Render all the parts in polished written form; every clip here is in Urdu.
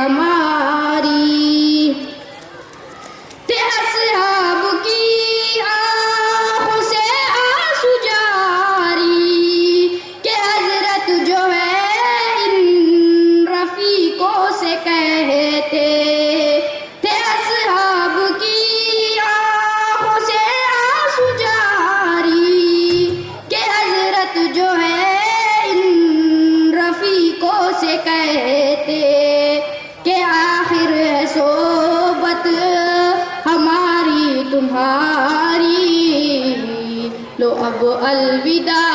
ہماری تے اصحاب کی آنکھوں سے آنسو جاری کہ حضرت جو ہے ان رفیقوں سے کہتے تھے اصحاب کی آنکھوں سے آنسو جاری کہ حضرت جو ہے ان رفیقوں سے کہتے کہ آخر ہے صحبت ہماری تمہاری لو اب الوداع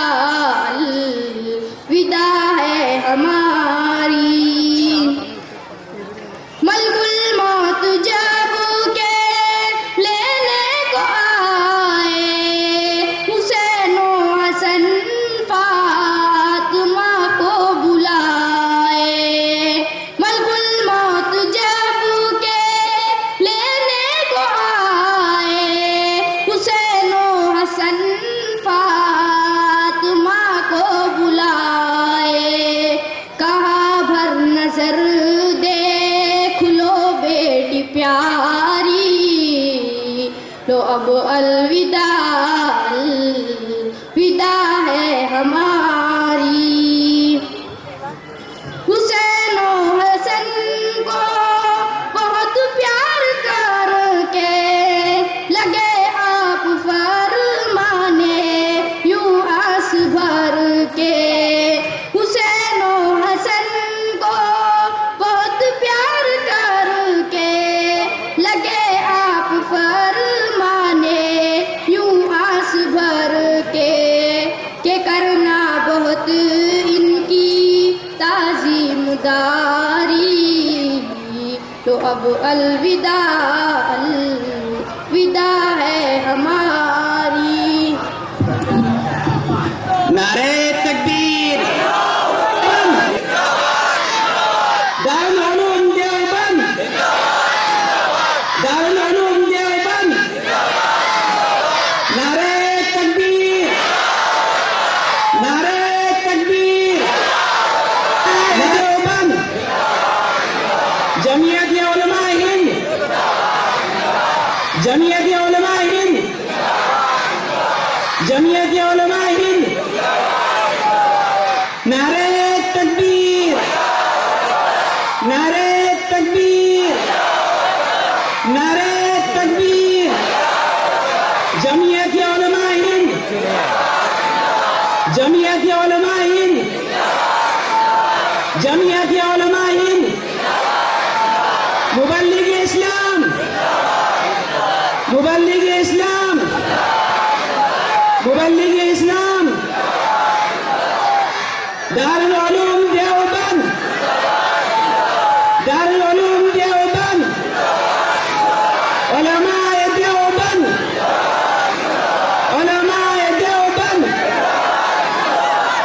الوداع ہے ہماری ملک الموت جب کے لینے کو آئے حسین و حسن فاطمہ کو بلائے ملک الموت جب کے لینے کو آئے حسین و حسن فاطمہ کو بلائے کہا بھر نظر دیکھ لو بیٹی پیاری لو اب الوداع الوداع ہے ہماری حسین و حسن کو بہت پیار کر کے لگے آپ فرمانے یوں آس بھر کے حسین و حسن کو بہت پیار کر کے لگے آپ فرمانے یوں آس بھر کے کہ کرنا بہت ان کی تعظیم داری تو اب الوداع الوداع ہے ہماری نعرہ تکبیر دارالعلوم دیوبند دارالعلوم دیوبند نعرہ تکبیر نعرہ تکبیر دیوبند جمعیت علماء ہند جمعیت علماء ہند جمعیت علماء ہند نعرہ تکبیر نعرہ تکبیر نعرہ تکبیر جمعیت علماء ہند جمعیت علماء ہند جمعیت علماء ہند مبلغ اسلام مبلغ اسلام مبلغ اسلام دارالعلوم دیوبند دارالعلوم دیوبند علماء دیوبند علماء دیوبند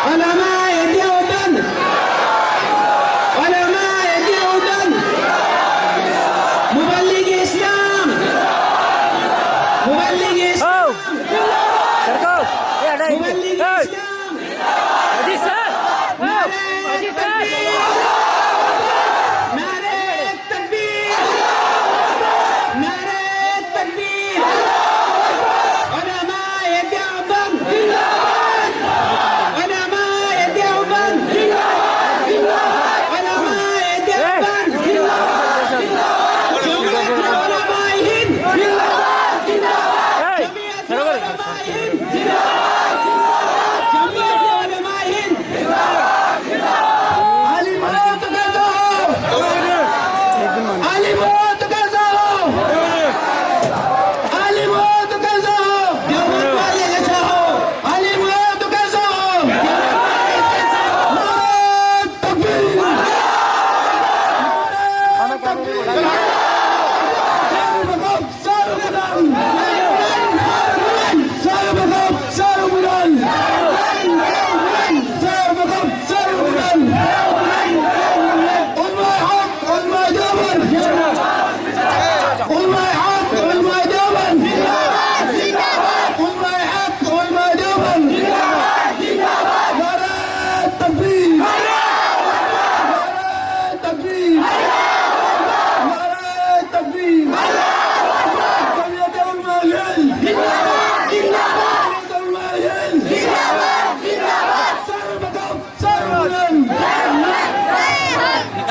علماء دیوبند علماء دیوبند مبلغ اسلام مبلغ اسلام مبلغ اسلام نعرہ تکبیر نعرہ تکبیر علماء دیوبند علماء دیوبند علماء دیوبند جمعیت علماء ہند جمعیت علماء ہند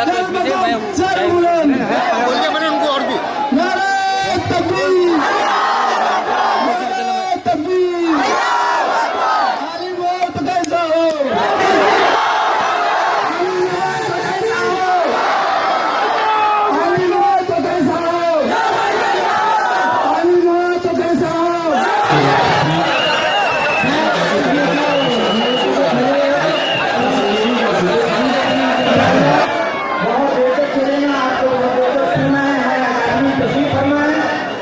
سر بلند نعرہ تکبیر نعرہ تکبیر علی موت کیسا ہو علی موت کیسا ہو علی موت کیسا ہو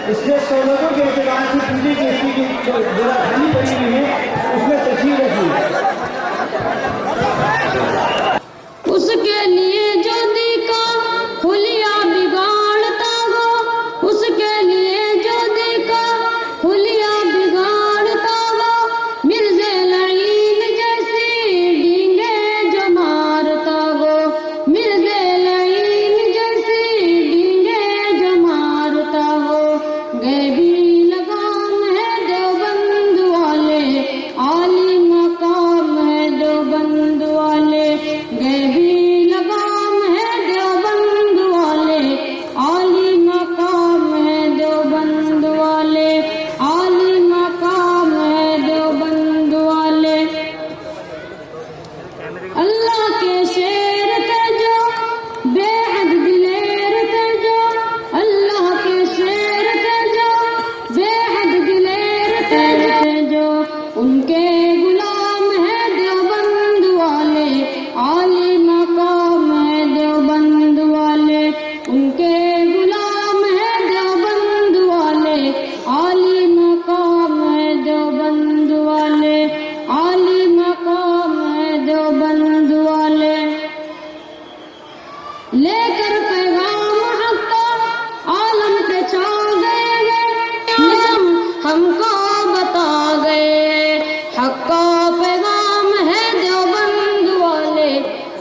اس لیے سہولتوں کے اعتبار سے پوری کشتی کی جو خالی پڑی ہوئی ہے اس میں تشریح رکھی اس کے لیے جو دیکھا خلیا بگاڑتا ہو اس کے لیے جو دیکھا خلیا بگاڑتا ہو مرزا لعین جیسی ڈینگے جو مارتا ہو مرزا لعین جیسی ڈینگے جو مارتا ہو غیبی لگام ہے دیوبند والے عالی مقام ہے دیوبند والے غیبی لگام ہے دیوبند والے عالی مقام ہے دیوبند والے عالی مقام ہے دیوبند والے اللہ کے شیر تھے جو بے حد دلیر تھے جو اللہ کے شیر تھے جو بے حد دلیر تھے جو ان کے غلام ہے دیوبند والے عالی مقام ہے دیوبند والے ان کے غلام ہے دیوبند والے عالی مقام ہے دیوبند والے عالی مقام ہے دیوبند والے لے کر پیغام حق کا عالم پہ چھا گئے نظم ہم کو بتا گئے حق کا پیغام ہے دیوبند والے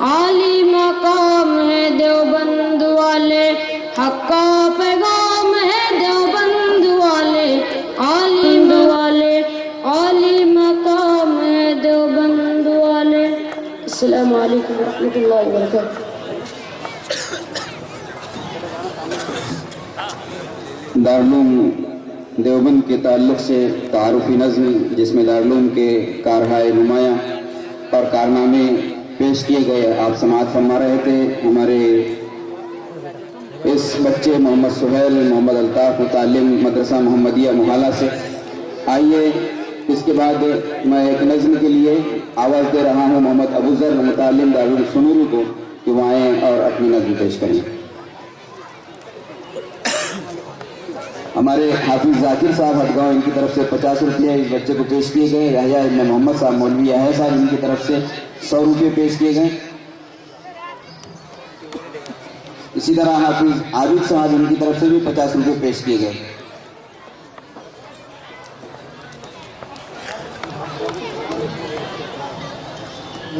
عالی مقام ہے دیوبند والے حق کا پیغام ہے دیوبند والے عالی والے عالی مقام ہے دیوبند والے السلام علیکم ورحمۃ اللہ وبرکاتہ دارالعلوم دیوبند کے تعلق سے تعارفی نظم جس میں دارالعلوم کے کارہائے نمایاں اور کارنامے پیش کیے گئے آپ سماعت فرما رہے تھے ہمارے اس بچے محمد سہیل محمد الطاف متعلم مدرسہ محمدیہ محالہ سے آئیے اس کے بعد میں ایک نظم کے لیے آواز دے رہا ہوں محمد ابو ذر متعلم دارالعلوم سنوری کو کہ وہ آئیں اور اپنی نظم پیش کریں ہمارے حافظ ذاکر صاحب ہٹگاؤں ان کی طرف سے 50 روپیہ اس بچے کو پیش کیے گئے یحییٰ ابن محمد صاحب مولوی یحییٰ صاحب ان کی طرف سے 100 روپے پیش کیے گئے اسی طرح حافظ عابد صاحب ان کی طرف سے بھی 50 روپے پیش کیے گئے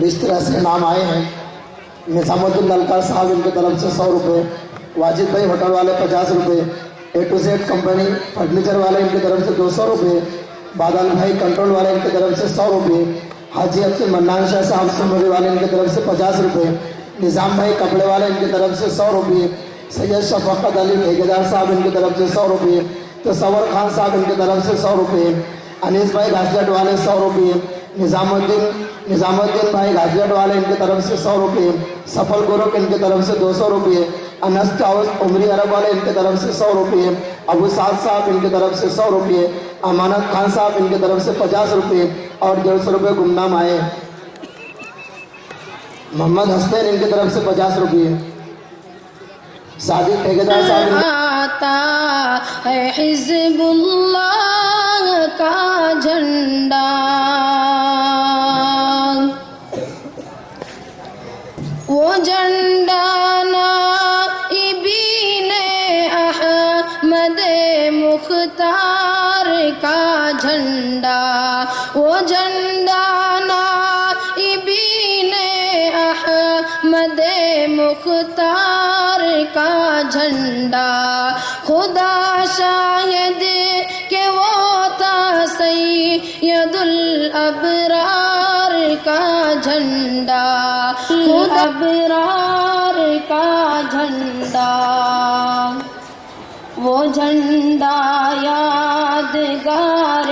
اس طرح سے نام آئے ہیں نظام الدین للکار صاحب ان کی طرف سے 100 روپے واجد بھائی ہوٹل والے 50 روپے اے ٹو زیڈ کمپنی فرنیچر والے ان کی طرف سے 200 روپے بادل بھائی کنٹرول والے ان کی طرف سے 100 روپے حاجی عبد المنان شاہ صاحب سنوری والے ان کی طرف سے 50 روپے نظام بھائی کپڑے والے ان کی طرف سے 100 روپے سید شفقت علی ٹھیکیدار صاحب ان کی طرف سے 100 روپے تصور خان صاحب ان کی طرف سے 100 روپے انیس بھائی گھاسجٹ والے 100 روپے نظام الدین بھائی گھاسجٹ والے ان کی طرف سے 100 روپے سفل گورک ان کی طرف سے 200 روپے انس چاوس عمری عرب والے ان کی طرف سے 100 روپے ابو سعد صاحب ان کی طرف سے 100 روپے امانت خان صاحب ان کی طرف سے 50 روپے اور 150 روپے گمنام آئے محمد حسین ان کی طرف سے 50 روپے صادق ٹھیکیدار صاحب آتا ہے حزب اللہ کا جھنڈا وہ جھنڈا نائبین احمد مختار کا جھنڈا وہ جھنڈا نائبین احمد مختار کا جھنڈا خدا شاہد کہ وہ تھا سید الابرار کا جھنڈا خدا ابرار کا جھنڈا، وہ جھنڈا یادگار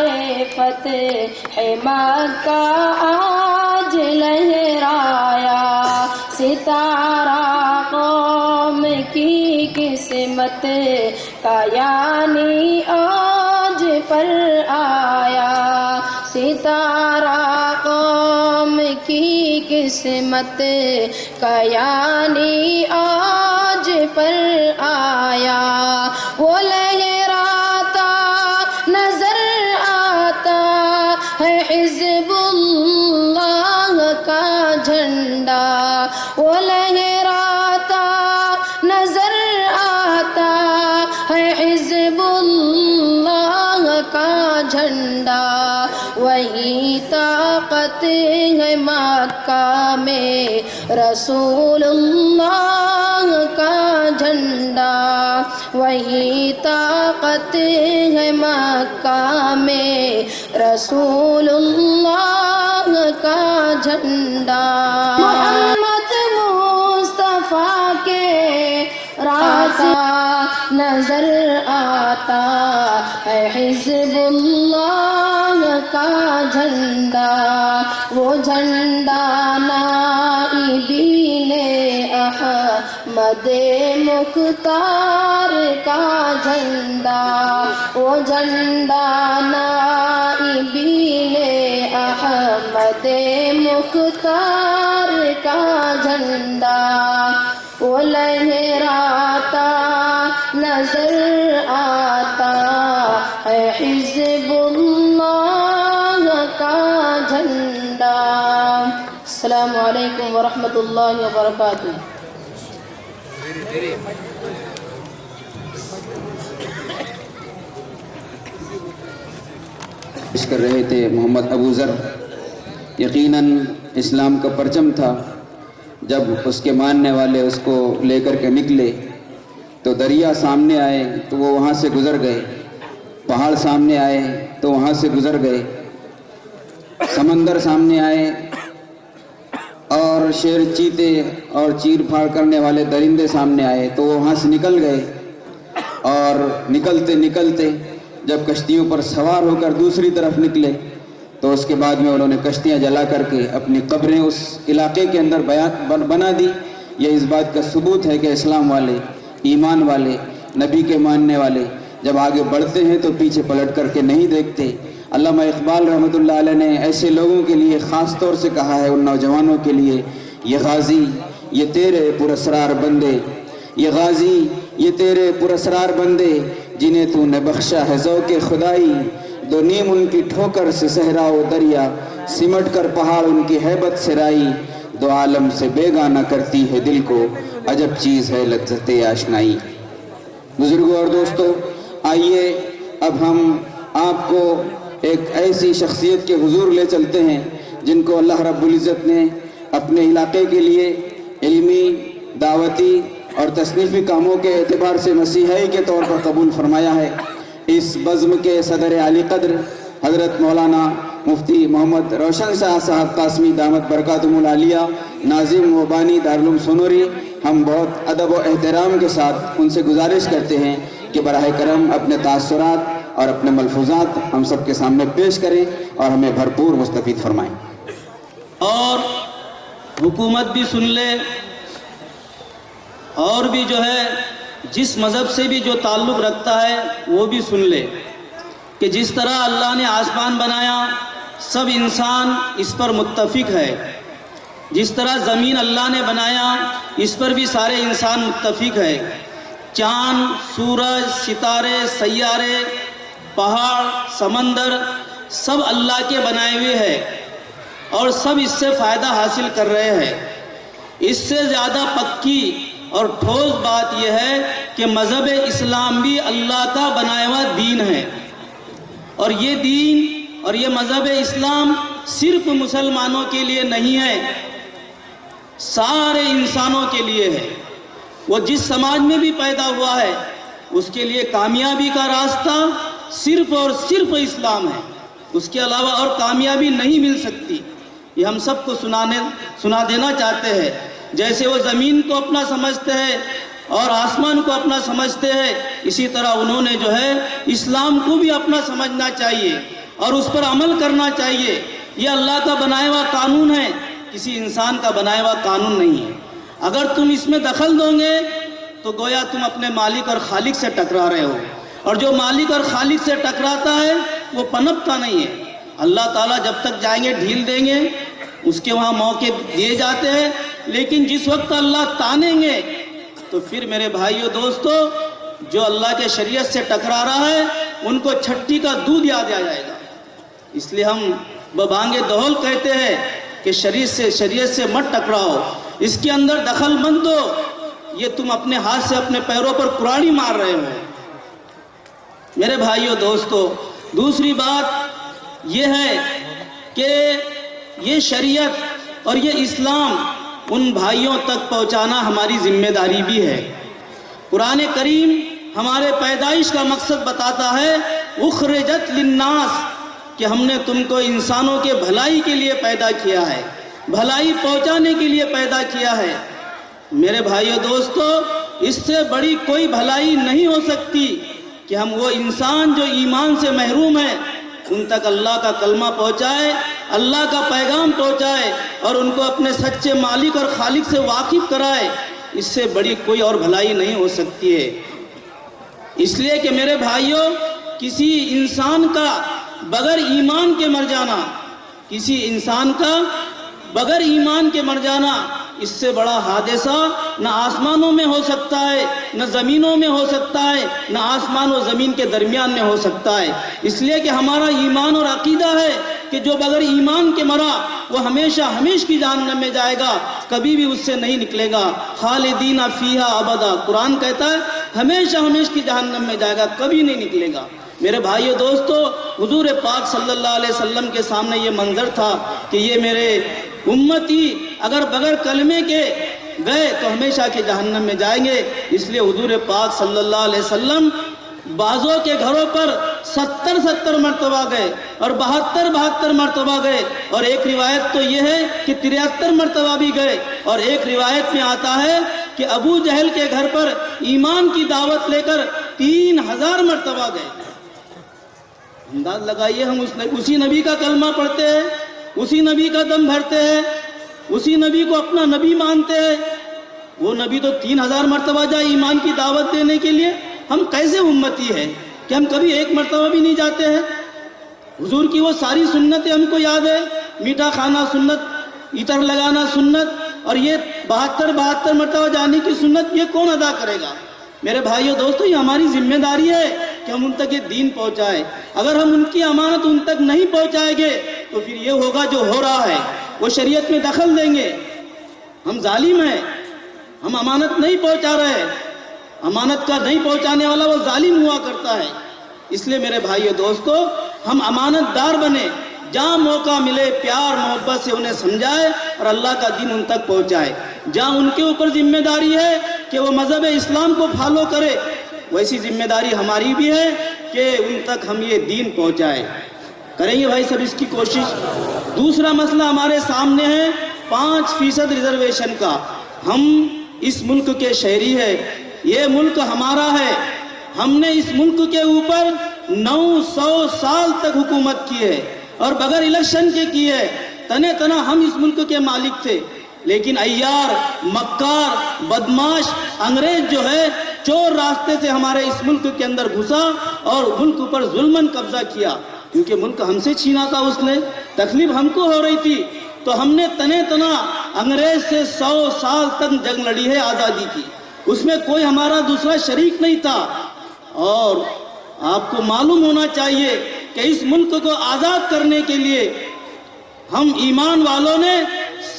فتح مکہ آج لہرایا، ستارہ قوم کی قسمت کا یعنی آج پر آیا، ستارہ قوم کی قسمت کا یعنی آج پر آیا، وہ لہراتا نظر آتا ہے حزب اللہ کا جھنڈا، وہ لہراتا نظر آتا ہے حزب اللہ کا جھنڈا، وہی طاقت ہے مکہ میں رسول اللہ کا جھنڈا، وہی طاقت ہے مکہ میں رسول اللہ کا جھنڈا، محمد مصطفیٰ کے راستہ نظر آتا ہے حزب اللہ کا جھنڈا، وہ جھنڈا نائبین احمد مختار کا جھنڈا، وہ جھنڈا نائبین احمد مختار کا جھنڈا، وہ لہراتا نظر آتا ہے حزب اللہ کا جھنڈا۔ السلام علیکم ورحمۃ اللہ وبرکاتہ۔ پیش کر رہے تھے محمد ابو ذر، یقیناً اسلام کا پرچم تھا، جب اس کے ماننے والے اس کو لے کر کے نکلے تو دریا سامنے آئے تو وہ وہاں سے گزر گئے، پہاڑ سامنے آئے تو وہاں سے گزر گئے، سمندر سامنے آئے اور شیر چیتے اور چیر پھاڑ کرنے والے درندے سامنے آئے تو وہ وہاں سے نکل گئے، اور نکلتے نکلتے جب کشتیوں پر سوار ہو کر دوسری طرف نکلے تو اس کے بعد میں انہوں نے کشتیاں جلا کر کے اپنی قبریں اس علاقے کے اندر بنا دی۔ یہ اس بات کا ثبوت ہے کہ اسلام والے، ایمان والے، نبی کے ماننے والے جب آگے بڑھتے ہیں تو پیچھے پلٹ کر کے نہیں دیکھتے۔ علامہ اقبال رحمۃ اللہ علیہ نے ایسے لوگوں کے لیے خاص طور سے کہا ہے، ان نوجوانوں کے لیے، یہ غازی یہ تیرے پراسرار بندے، یہ غازی یہ تیرے پراسرار بندے، جنہیں تو نے بخشا ہے ذوق خدائی، دو نیم ان کی ٹھوکر سے صحرا و دریا، سمٹ کر پہاڑ ان کی ہیبت سے رائی، دو عالم سے بیگانہ کرتی ہے دل کو، عجب چیز ہے لذت آشنائی۔ بزرگوں اور دوستو، آئیے اب ہم آپ کو ایک ایسی شخصیت کے حضور لے چلتے ہیں جن کو اللہ رب العزت نے اپنے علاقے کے لیے علمی، دعوتی اور تصنیفی کاموں کے اعتبار سے مسیحائی کے طور پر قبول فرمایا ہے۔ اس بزم کے صدر عالی قدر حضرت مولانا مفتی محمد روشن شاہ صاحب قاسمی دامت برکاتہم العالیہ، ناظم و بانی دارالعلوم سنوری، ہم بہت ادب و احترام کے ساتھ ان سے گزارش کرتے ہیں کہ براہ کرم اپنے تاثرات اور اپنے ملفوظات ہم سب کے سامنے پیش کریں اور ہمیں بھرپور مستفید فرمائیں۔ اور حکومت بھی سن لے، اور بھی جو ہے جس مذہب سے بھی جو تعلق رکھتا ہے وہ بھی سن لے کہ جس طرح اللہ نے آسمان بنایا سب انسان اس پر متفق ہے، جس طرح زمین اللہ نے بنایا اس پر بھی سارے انسان متفق ہے، چاند، سورج، ستارے، سیارے، پہاڑ، سمندر سب اللہ کے بنائے ہوئے ہیں اور سب اس سے فائدہ حاصل کر رہے ہیں۔ اس سے زیادہ پکی اور ٹھوس بات یہ ہے کہ مذہب اسلام بھی اللہ کا بنایا ہوا دین ہے، اور یہ دین اور یہ مذہب اسلام صرف مسلمانوں کے لیے نہیں ہے، سارے انسانوں کے لیے ہے۔ وہ جس سماج میں بھی پیدا ہوا ہے اس کے لیے کامیابی کا راستہ صرف اور صرف اسلام ہے، اس کے علاوہ اور کامیابی نہیں مل سکتی۔ یہ ہم سب کو سنا دینا چاہتے ہیں۔ جیسے وہ زمین کو اپنا سمجھتے ہیں اور آسمان کو اپنا سمجھتے ہیں، اسی طرح انہوں نے جو ہے اسلام کو بھی اپنا سمجھنا چاہیے اور اس پر عمل کرنا چاہیے۔ یہ اللہ کا بنایا ہوا قانون ہے، کسی انسان کا بنایا ہوا قانون نہیں ہے۔ اگر تم اس میں دخل دو گے تو گویا تم اپنے مالک اور خالق سے ٹکرا رہے ہو، اور جو مالک اور خالق سے ٹکراتا ہے وہ پنپتا نہیں ہے۔ اللہ تعالیٰ جب تک جائیں گے ڈھیل دیں گے، اس کے وہاں موقع دیے جاتے ہیں، لیکن جس وقت اللہ تانیں گے تو پھر میرے بھائیو دوستو، جو اللہ کے شریعت سے ٹکرا رہا ہے ان کو چھٹی کا دودھ یاد آ جائے گا۔ اس لیے ہم ببانگ دہل کہتے ہیں کہ شریعت سے مت ٹکراؤ، اس کے اندر دخل مت دو، یہ تم اپنے ہاتھ سے اپنے پیروں پر کراڑی مار رہے ہو۔ میرے بھائیو دوستو، دوسری بات یہ ہے کہ یہ شریعت اور یہ اسلام ان بھائیوں تک پہنچانا ہماری ذمہ داری بھی ہے۔ قرآن کریم ہمارے پیدائش کا مقصد بتاتا ہے، اخرجت للناس، کہ ہم نے تم کو انسانوں کے بھلائی کے لیے پیدا کیا ہے، بھلائی پہنچانے کے لیے پیدا کیا ہے۔ میرے بھائیو دوستو، اس سے بڑی کوئی بھلائی نہیں ہو سکتی کہ ہم وہ انسان جو ایمان سے محروم ہیں ان تک اللہ کا کلمہ پہنچائے، اللہ کا پیغام پہنچائے اور ان کو اپنے سچے مالک اور خالق سے واقف کرائے۔ اس سے بڑی کوئی اور بھلائی نہیں ہو سکتی ہے۔ اس لیے کہ میرے بھائیوں، کسی انسان کا بغیر ایمان کے مر جانا، کسی انسان کا بغیر ایمان کے مر جانا، اس سے بڑا حادثہ نہ آسمانوں میں ہو سکتا ہے، نہ زمینوں میں ہو سکتا ہے، نہ آسمان و زمین کے درمیان میں ہو سکتا ہے۔ اس لیے کہ ہمارا ایمان اور عقیدہ ہے کہ جو بغیر ایمان کے مرا وہ ہمیشہ ہمیشہ کی جہنم میں جائے گا، کبھی بھی اس سے نہیں نکلے گا۔ خالدین فیہا ابدا، قرآن کہتا ہے ہمیشہ ہمیشہ کی جہنم میں جائے گا، کبھی نہیں نکلے گا۔ میرے بھائیو دوستو، حضور پاک صلی اللہ علیہ وسلم کے سامنے یہ منظر تھا کہ یہ میرے امتی اگر بغیر کلمے کے گئے تو ہمیشہ کے جہنم میں جائیں گے۔ اس لیے حضور پاک صلی اللہ علیہ وسلم بعضوں کے گھروں پر 70 مرتبہ گئے اور 72 مرتبہ گئے، اور ایک روایت تو یہ ہے کہ 73 مرتبہ بھی گئے، اور ایک روایت میں آتا ہے کہ ابو جہل کے گھر پر ایمان کی دعوت لے کر 3000 مرتبہ گئے۔ انداز لگائیے، ہم اسی نبی کا کلمہ پڑھتے ہیں، اسی نبی کا دم بھرتے ہیں، اسی نبی کو اپنا نبی مانتے ہیں، وہ نبی تو 3000 مرتبہ جائے ایمان کی دعوت دینے کے لیے۔ ہم کیسے امتی ہیں کہ ہم کبھی ایک مرتبہ بھی نہیں جاتے ہیں؟ حضور کی وہ ساری سنتیں ہم کو یاد ہے، میٹھا کھانا سنت، عطر لگانا سنت، اور یہ 72 مرتبہ جانے کی سنت یہ کون ادا کرے گا؟ میرے بھائیو دوستو، یہ ہماری ذمہ داری ہے کہ ہم ان تک یہ دین پہنچائیں۔ اگر ہم ان کی امانت ان تک نہیں پہنچائیں گے تو پھر یہ ہوگا جو ہو رہا ہے، وہ شریعت میں دخل دیں گے، ہم ظالم ہیں، ہم امانت نہیں پہنچا رہے، امانت کا نہیں پہنچانے والا وہ ظالم ہوا کرتا ہے۔ اس لیے میرے بھائیو دوستو، ہم امانت دار بنے، جہاں موقع ملے پیار محبت سے انہیں سمجھائے اور اللہ کا دین ان تک پہنچائے۔ جہاں ان کے اوپر ذمہ داری ہے کہ وہ مذہب اسلام کو فالو کرے، ویسی ذمہ داری ہماری بھی ہے کہ ان تک ہم یہ دین پہنچائے۔ کریں گے بھائی سب اس کی کوشش۔ دوسرا مسئلہ ہمارے سامنے ہے 5% ریزرویشن کا۔ ہم اس ملک کے شہری ہیں، یہ ملک ہمارا ہے، ہم نے اس ملک کے اوپر 900 سال تک حکومت کی ہے اور بغیر الیکشن کے کی ہے۔ تنے تنا ہم اس ملک کے مالک تھے، لیکن عیار، مکار، بدماش انگریز جو ہے چور راستے سے ہمارے اس ملک کے اندر گھسا اور ملک پر ظلماً قبضہ کیا، کیونکہ ملک ہم سے چھینا تھا، اس نے تکلیف ہم کو ہو رہی تھی، تو ہم نے تنے تنا انگریز سے 100 سال تک جنگ لڑی ہے آزادی کی، اس میں کوئی ہمارا دوسرا شریک نہیں تھا۔ اور آپ کو معلوم ہونا چاہیے کہ اس ملک کو آزاد کرنے کے لیے ہم ایمان والوں نے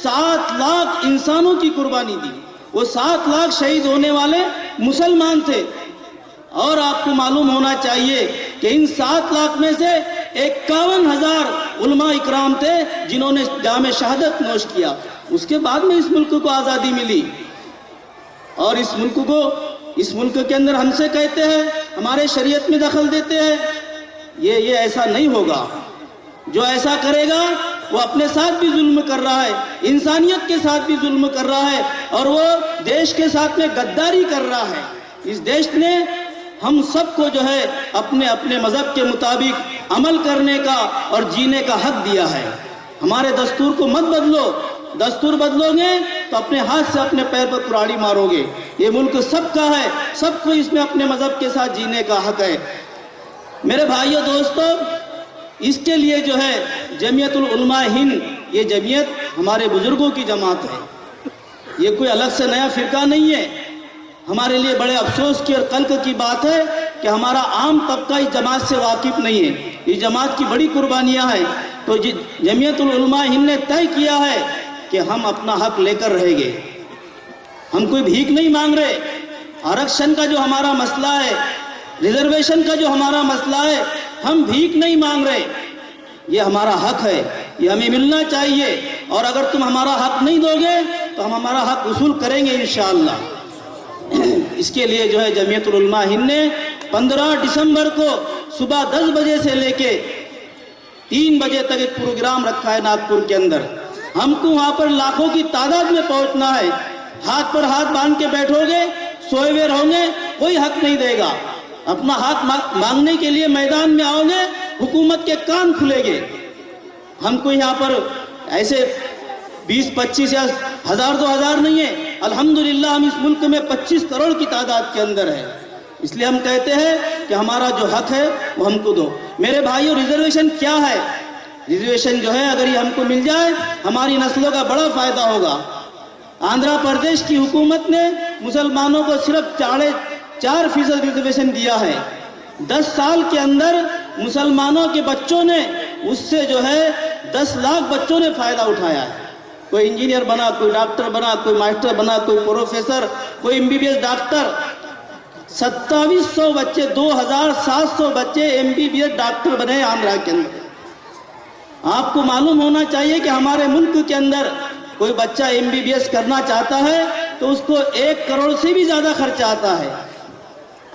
7 لاکھ انسانوں کی قربانی دی، وہ 7 لاکھ شہید ہونے والے مسلمان تھے۔ اور آپ کو معلوم ہونا چاہیے کہ ان 7 لاکھ میں سے 51,000 علماء اکرام تھے جنہوں نے جام شہادت نوش کیا، اس کے بعد میں اس ملک کو آزادی ملی۔ اور اس ملک کے اندر ہم سے کہتے ہیں ہمارے شریعت میں دخل دیتے ہیں، یہ ایسا نہیں ہوگا۔ جو ایسا کرے گا وہ اپنے ساتھ بھی ظلم کر رہا ہے، انسانیت کے ساتھ بھی ظلم کر رہا ہے، اور وہ دیش کے ساتھ میں غداری کر رہا ہے۔ اس دیش نے ہم سب کو جو ہے اپنے اپنے مذہب کے مطابق عمل کرنے کا اور جینے کا حق دیا ہے۔ ہمارے دستور کو مت بدلو، دستور بدلو گے تو اپنے ہاتھ سے اپنے پیر پر کراڑی مارو گے۔ یہ ملک سب کا ہے، سب کو اس میں اپنے مذہب کے ساتھ جینے کا حق ہے۔ میرے بھائیو دوستو، اس کے لیے جو ہے جمعیت العلماء ہند، یہ جمعیت ہمارے بزرگوں کی جماعت ہے، یہ کوئی الگ سے نیا فرقہ نہیں ہے۔ ہمارے لیے بڑے افسوس کی اور قلق کی بات ہے کہ ہمارا عام طبقہ اس جماعت سے واقف نہیں ہے۔ اس جماعت کی بڑی قربانیاں ہیں، تو جمعیت العلماء ہند نے طے کیا ہے کہ ہم اپنا حق لے کر رہیں گے۔ ہم کوئی بھیک نہیں مانگ رہے۔ آرکشن کا جو ہمارا مسئلہ ہے، ریزرویشن کا جو ہمارا مسئلہ ہے، ہم بھیک نہیں مانگ رہے، یہ ہمارا حق ہے، یہ ہمیں ملنا چاہیے، اور اگر تم ہمارا حق نہیں دو گے تو ہم ہمارا حق وصول کریں گے انشاءاللہ۔ اس کے لیے جو ہے جمعیت العلماء ہند نے 15 دسمبر کو صبح 10 بجے سے لے کے 3 بجے تک ایک پروگرام رکھا ہے ناگپور کے اندر۔ ہم کو وہاں پر لاکھوں کی تعداد میں پہنچنا ہے۔ ہاتھ پر ہاتھ باندھ کے بیٹھو گے، سوئے ہوئے رہو گے، کوئی حق نہیں دے گا۔ اپنا حق مانگنے کے لیے میدان میں آؤ گے، حکومت کے کان کھلے گے۔ ہم کو یہاں پر ایسے 20-25 یا 1000-2000 نہیں ہے، الحمدللہ ہم اس ملک میں 25 کروڑ کی تعداد کے اندر ہے۔ اس لیے ہم کہتے ہیں کہ ہمارا جو حق ہے وہ ہم کو دو۔ میرے بھائیو، ریزرویشن کیا ہے؟ ریزرویشن جو ہے اگر یہ ہم کو مل جائے، ہماری نسلوں کا بڑا فائدہ ہوگا۔ آندھرا پردیش کی حکومت نے مسلمانوں کو صرف 4% ریزرویشن دیا ہے۔ 10 سال کے اندر مسلمانوں کے بچوں نے اس سے جو ہے 10 لاکھ بچوں نے فائدہ اٹھایا ہے۔ کوئی انجینئر بنا، کوئی ڈاکٹر بنا، کوئی ماسٹر بنا، کوئی پروفیسر، کوئی MBBS ڈاکٹر۔ 2700 بچے، 2700 بچے MBBS ڈاکٹر بنے آندھرا کے اندر۔ آپ کو معلوم ہونا چاہیے کہ ہمارے ملک کے اندر کوئی بچہ MBBS کرنا چاہتا ہے تو اس کو 1 کروڑ سے بھی زیادہ خرچہ آتا ہے۔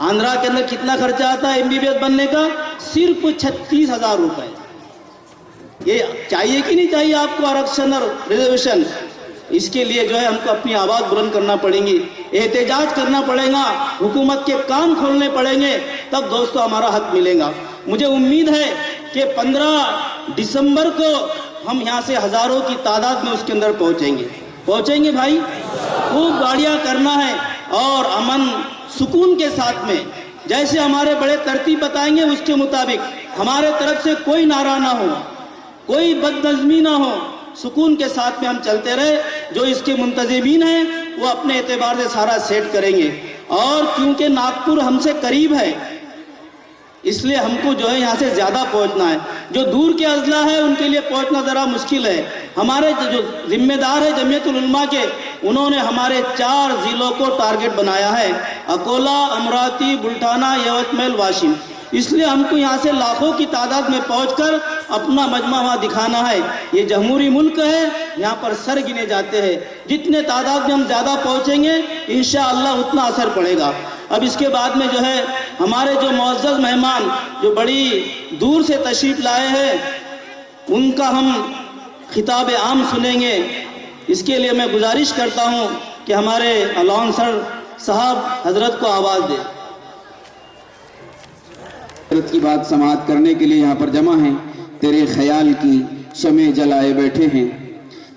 آندھرا کے اندر کتنا خرچہ آتا ہے MBBS بننے کا؟ صرف 36,000 روپے۔ یہ چاہیے کہ نہیں چاہیے آپ کو آرکشن اور ریزرویشن؟ اس کے لیے جو ہے ہم کو اپنی آواز بلند کرنا پڑیں گی، احتجاج کرنا پڑے گا، حکومت کے کان کھولنے پڑیں گے، تب دوستو ہمارا حق ملے گا۔ مجھے امید ہے کہ 15 دسمبر کو ہم یہاں سے ہزاروں کی تعداد میں اس کے اندر پہنچیں گے بھائی۔ خوب گاڑیاں کرنا ہے اور امن سکون کے ساتھ میں، جیسے ہمارے بڑے ترتیب بتائیں گے اس کے مطابق ہمارے طرف سے کوئی نعرہ نہ ہو، کوئی بد نظمی نہ ہو، سکون کے ساتھ میں ہم چلتے رہے۔ جو اس کے منتظمین ہیں وہ اپنے اعتبار سے سارا سیٹ کریں گے، اور کیونکہ ناگپور ہم سے قریب ہے اس لیے ہم کو جو ہے یہاں سے زیادہ پہنچنا ہے۔ جو دور کے اضلاع ہے ان کے لیے پہنچنا ذرا مشکل ہے۔ ہمارے جو ذمہ دار ہے جمعیت العلماء کے، انہوں نے ہمارے 4 ضلعوں کو ٹارگٹ بنایا ہے: اکولا، امراوتی، بلٹانا، یوتمال، واشم۔ اس لیے ہم کو یہاں سے لاکھوں کی تعداد میں پہنچ کر اپنا مجمع وہاں دکھانا ہے۔ یہ جمہوری ملک ہے، یہاں پر سر گنے جاتے ہیں۔ جتنے تعداد میں ہم زیادہ پہنچیں گے انشاءاللہ اتنا اثر پڑے گا۔ اب اس کے بعد میں جو ہے ہمارے جو معزز مہمان جو بڑی دور سے تشریف لائے ہیں ان کا ہم خطاب عام سنیں گے۔ اس کے لیے میں گزارش کرتا ہوں کہ ہمارے الاؤنسر صاحب حضرت کو آواز دیں۔ حضرت کی بات سماعت کرنے کے لیے یہاں پر جمع ہیں۔ تیرے خیال کی شمع جلائے بیٹھے ہیں،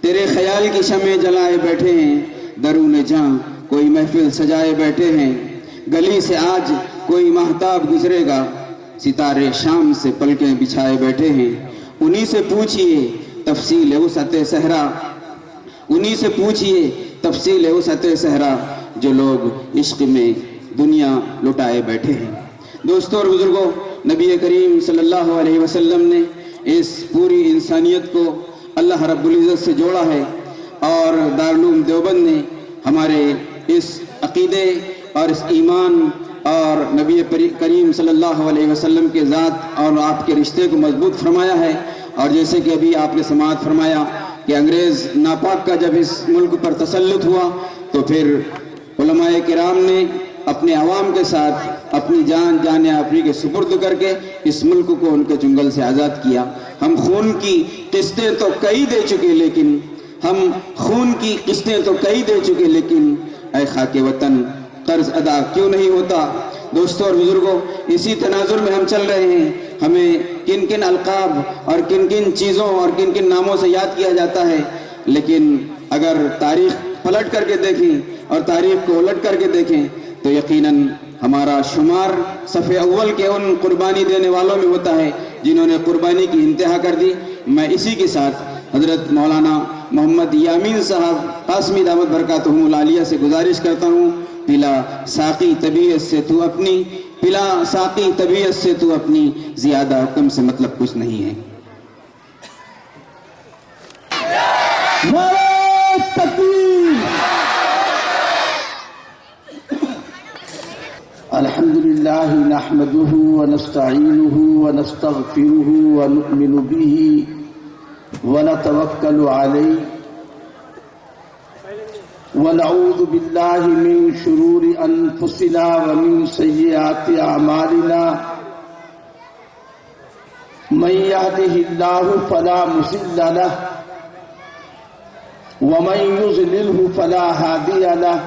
تیرے خیال کی شمع جلائے بیٹھے ہیں، درون جاں کوئی محفل سجائے بیٹھے ہیں، گلی سے آج کوئی مہتاب گزرے گا، ستارے شام سے پلکیں بچھائے بیٹھے ہیں۔ انہی سے پوچھئے تفصیل وسعت صحرا، انہی سے پوچھئے تفصیل وسعت صحرا، جو لوگ عشق میں دنیا لٹائے بیٹھے ہیں۔ دوستوں اور بزرگوں، نبی کریم صلی اللہ علیہ وسلم نے اس پوری انسانیت کو اللہ رب العزت سے جوڑا ہے، اور دارالعلوم دیوبند نے ہمارے اس عقیدے اور اس ایمان اور نبی کریم صلی اللہ علیہ وسلم کے ذات اور آپ کے رشتے کو مضبوط فرمایا ہے۔ اور جیسے کہ ابھی آپ نے سماعت فرمایا کہ انگریز ناپاک کا جب اس ملک پر تسلط ہوا تو پھر علماء کرام نے اپنے عوام کے ساتھ اپنی جان آفری کے سپرد کر کے اس ملک کو ان کے چنگل سے آزاد کیا۔ ہم خون کی قسطیں تو کئی دے چکے لیکن اے خاک وطن قرض ادا کیوں نہیں ہوتا؟ دوستوں اور بزرگوں، اسی تناظر میں ہم چل رہے ہیں۔ ہمیں کن کن القاب اور کن کن چیزوں اور کن کن ناموں سے یاد کیا جاتا ہے، لیکن اگر تاریخ پلٹ کر کے دیکھیں اور تاریخ کو الٹ کر کے دیکھیں تو یقیناً ہمارا شمار صف اول کے ان قربانی دینے والوں میں ہوتا ہے جنہوں نے قربانی کی انتہا کر دی۔ میں اسی کے ساتھ حضرت مولانا محمد یامین صاحب قاسمی دامت برکاتہم العالیہ سے گزارش کرتا ہوں، پلا ساقی طبیعت سے تو اپنی زیادہ حکم سے مطلب کچھ نہیں ہے۔ الحمد لله نحمده ونستعينه ونستغفره ونؤمن به ونتوكل عليه ونعوذ بالله من شرور أنفسنا ومن سيئات أعمالنا من يهده الله فلا مضل له ومن يضلله فلا هادي له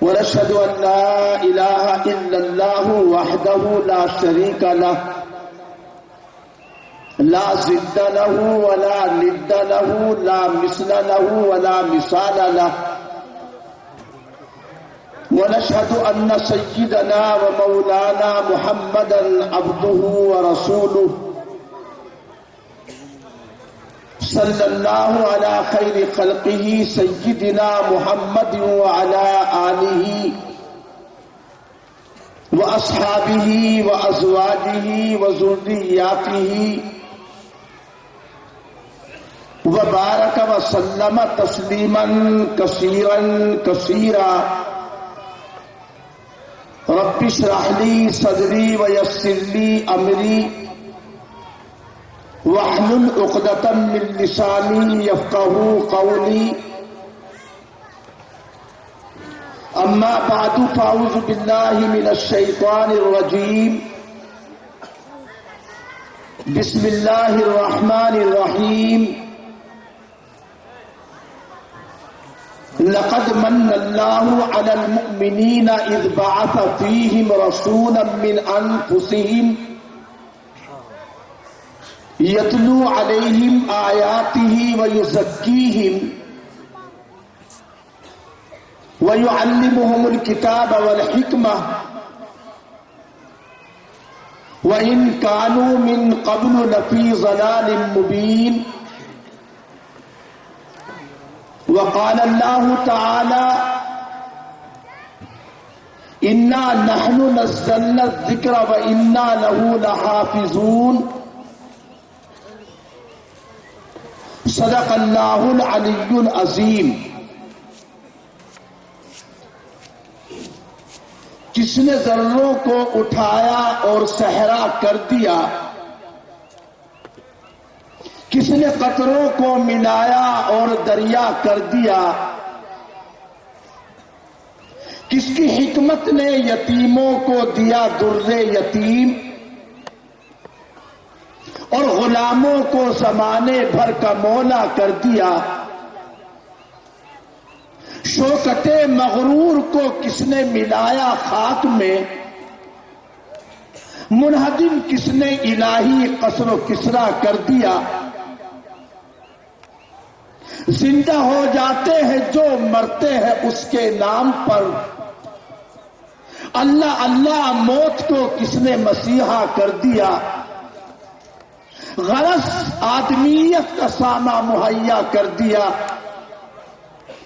ونشهد أن لا إله إلا الله وحده لا شريك له لا ضد له ولا ند له لا مثل له ولا مثال له ونشهد أن سيدنا ومولانا محمدا عبده ورسوله صلى الله على خير خلقه سيدنا محمد وعلى آله وأصحابه وأزواجه وذرياته وبارك وسلم تسليما كثيرا كثيرا رب اشرح لي صدري ويسر لي أمري واحلل عقدة من لساني يفقهوا قولي أما بعد فأعوذ بالله من الشيطان الرجيم بسم الله الرحمن الرحيم لقد من الله على المؤمنين إذ بعث فيهم رسولا من أنفسهم يتلو عليهم آياته ويزكيهم ويعلمهم الكتاب والحكمة وإن كانوا من قبل لفي ضلال مبين وقال الله تعالى إنا نحن نزلنا الذكر وإنا له لحافظون صدق اللہ العلی العظیم۔ جس نے ذروں کو اٹھایا اور صحرا کر دیا، کس نے قطروں کو ملایا اور دریا کر دیا، کس کی حکمت نے یتیموں کو دیا در یتیم اور غلاموں کو زمانے بھر کا مولا کر دیا، شوکت مغرور کو کس نے ملایا خاک میں، منہدم کس نے الہی قصر و کسرا کر دیا، زندہ ہو جاتے ہیں جو مرتے ہیں اس کے نام پر، اللہ اللہ موت کو کس نے مسیحا کر دیا، غرض آدمیت کا ساما مہیا کر دیا،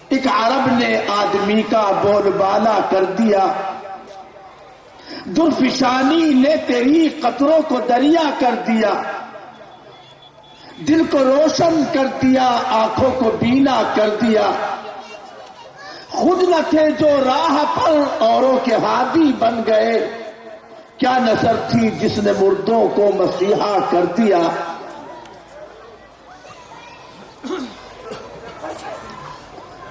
ایک عرب نے آدمی کا بول بالا کر دیا، درفشانی نے تیری قطروں کو دریا کر دیا، دل کو روشن کر دیا، آنکھوں کو بینا کر دیا، خود نہ تھے جو راہ پر اوروں کے ہادی بن گئے، کیا نظر تھی جس نے مردوں کو مسیحا کر دیا۔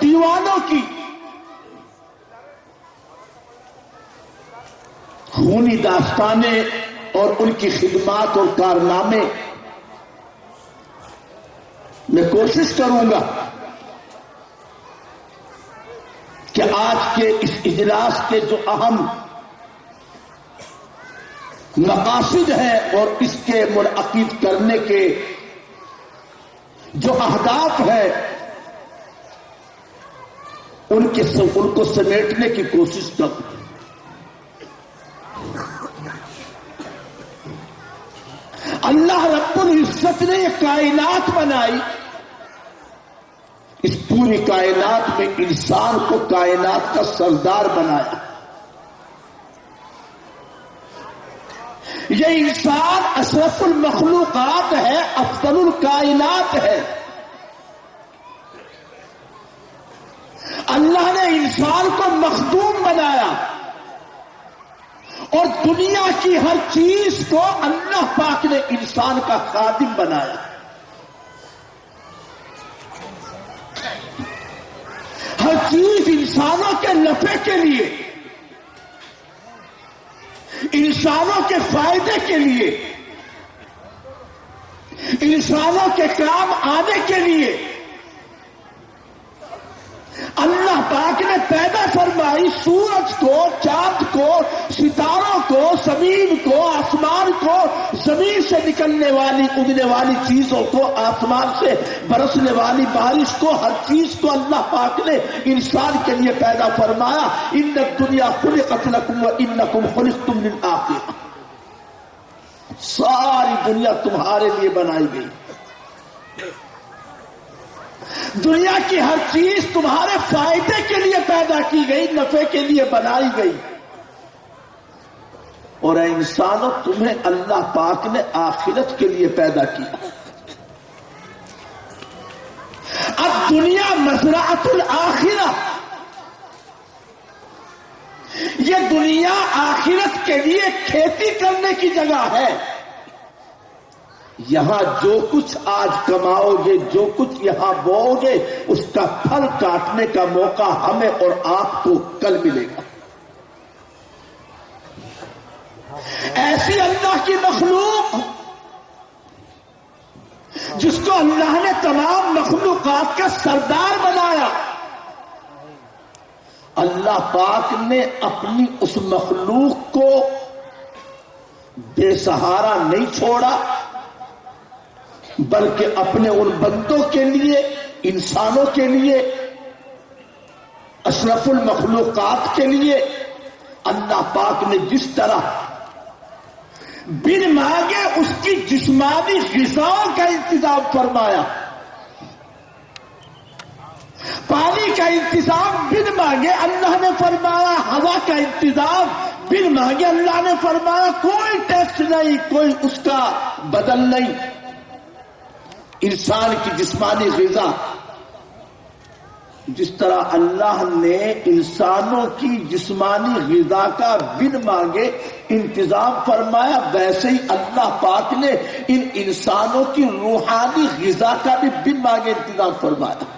دیوانوں کی خونی داستانیں اور ان کی خدمات اور کارنامے میں کوشش کروں گا کہ آج کے اس اجلاس کے جو اہم مقاصد ہیں اور اس کے منعقد کرنے کے جو اہداف ہیں ان کو سمیٹنے کی کوشش کروں. اللہ رب العزت نے یہ کائنات بنائی. اس پوری کائنات میں انسان کو کائنات کا سردار بنایا. یہ انسان اشرف المخلوقات ہے، افضل الکائنات ہے. اللہ نے انسان کو مخدوم بنایا اور دنیا کی ہر چیز کو اللہ پاک نے انسان کا خادم بنایا. ہر چیز انسانوں کے نفع کے لیے، انسانوں کے فائدے کے لیے، انسانوں کے کام آنے کے لیے اللہ پاک نے پیدا فرمائی. سورج کو، چاند کو، ستاروں کو، زمین کو، آسمان کو، زمین سے نکلنے والی اگنے والی چیزوں کو، آسمان سے برسنے والی بارش کو، ہر چیز کو اللہ پاک نے انسان کے لیے پیدا فرمایا. ان الدنیا خلقت لکم وانکم خلقتم للآخرہ. ساری دنیا تمہارے لیے بنائی گئی. دنیا کی ہر چیز تمہارے فائدے کے لیے پیدا کی گئی، نفع کے لیے بنائی گئی. اور اے انسانوں، تمہیں اللہ پاک نے آخرت کے لیے پیدا کیا. اب دنیا مزرعۃ الآخرہ، یہ دنیا آخرت کے لیے کھیتی کرنے کی جگہ ہے. یہاں جو کچھ آج کماؤ گے، جو کچھ یہاں بوؤ گے، اس کا پھل کاٹنے کا موقع ہمیں اور آپ کو کل ملے گا. ایسی اللہ کی مخلوق جس کو اللہ نے تمام مخلوقات کا سردار بنایا، اللہ پاک نے اپنی اس مخلوق کو بے سہارا نہیں چھوڑا، بلکہ اپنے ان بندوں کے لیے، انسانوں کے لیے، اشرف المخلوقات کے لیے اللہ پاک نے جس طرح بن مانگے اس کی جسمانی غذاؤں کا انتظام فرمایا. پانی کا انتظام بن مانگے اللہ نے فرمایا، ہوا کا انتظام بن مانگے اللہ نے فرمایا. کوئی ٹیکس نہیں، کوئی اس کا بدل نہیں. انسان کی جسمانی غذا جس طرح اللہ نے انسانوں کی جسمانی غذا کا بن مانگے انتظام فرمایا، ویسے ہی اللہ پاک نے ان انسانوں کی روحانی غذا کا بھی بن مانگے انتظام فرمایا.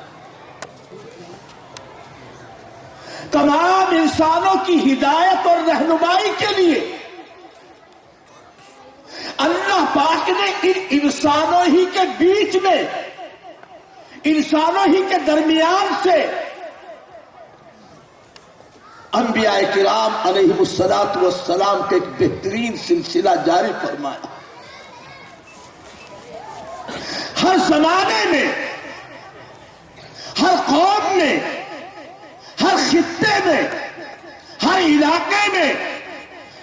تمام انسانوں کی ہدایت اور رہنمائی کے لیے اللہ پاک نے ان انسانوں ہی کے بیچ میں، انسانوں ہی کے درمیان سے انبیاء کرام علیہ الصلاۃ والسلام کے ایک بہترین سلسلہ جاری فرمایا. ہر زمانے میں، ہر قوم میں، ہر خطے میں، ہر علاقے میں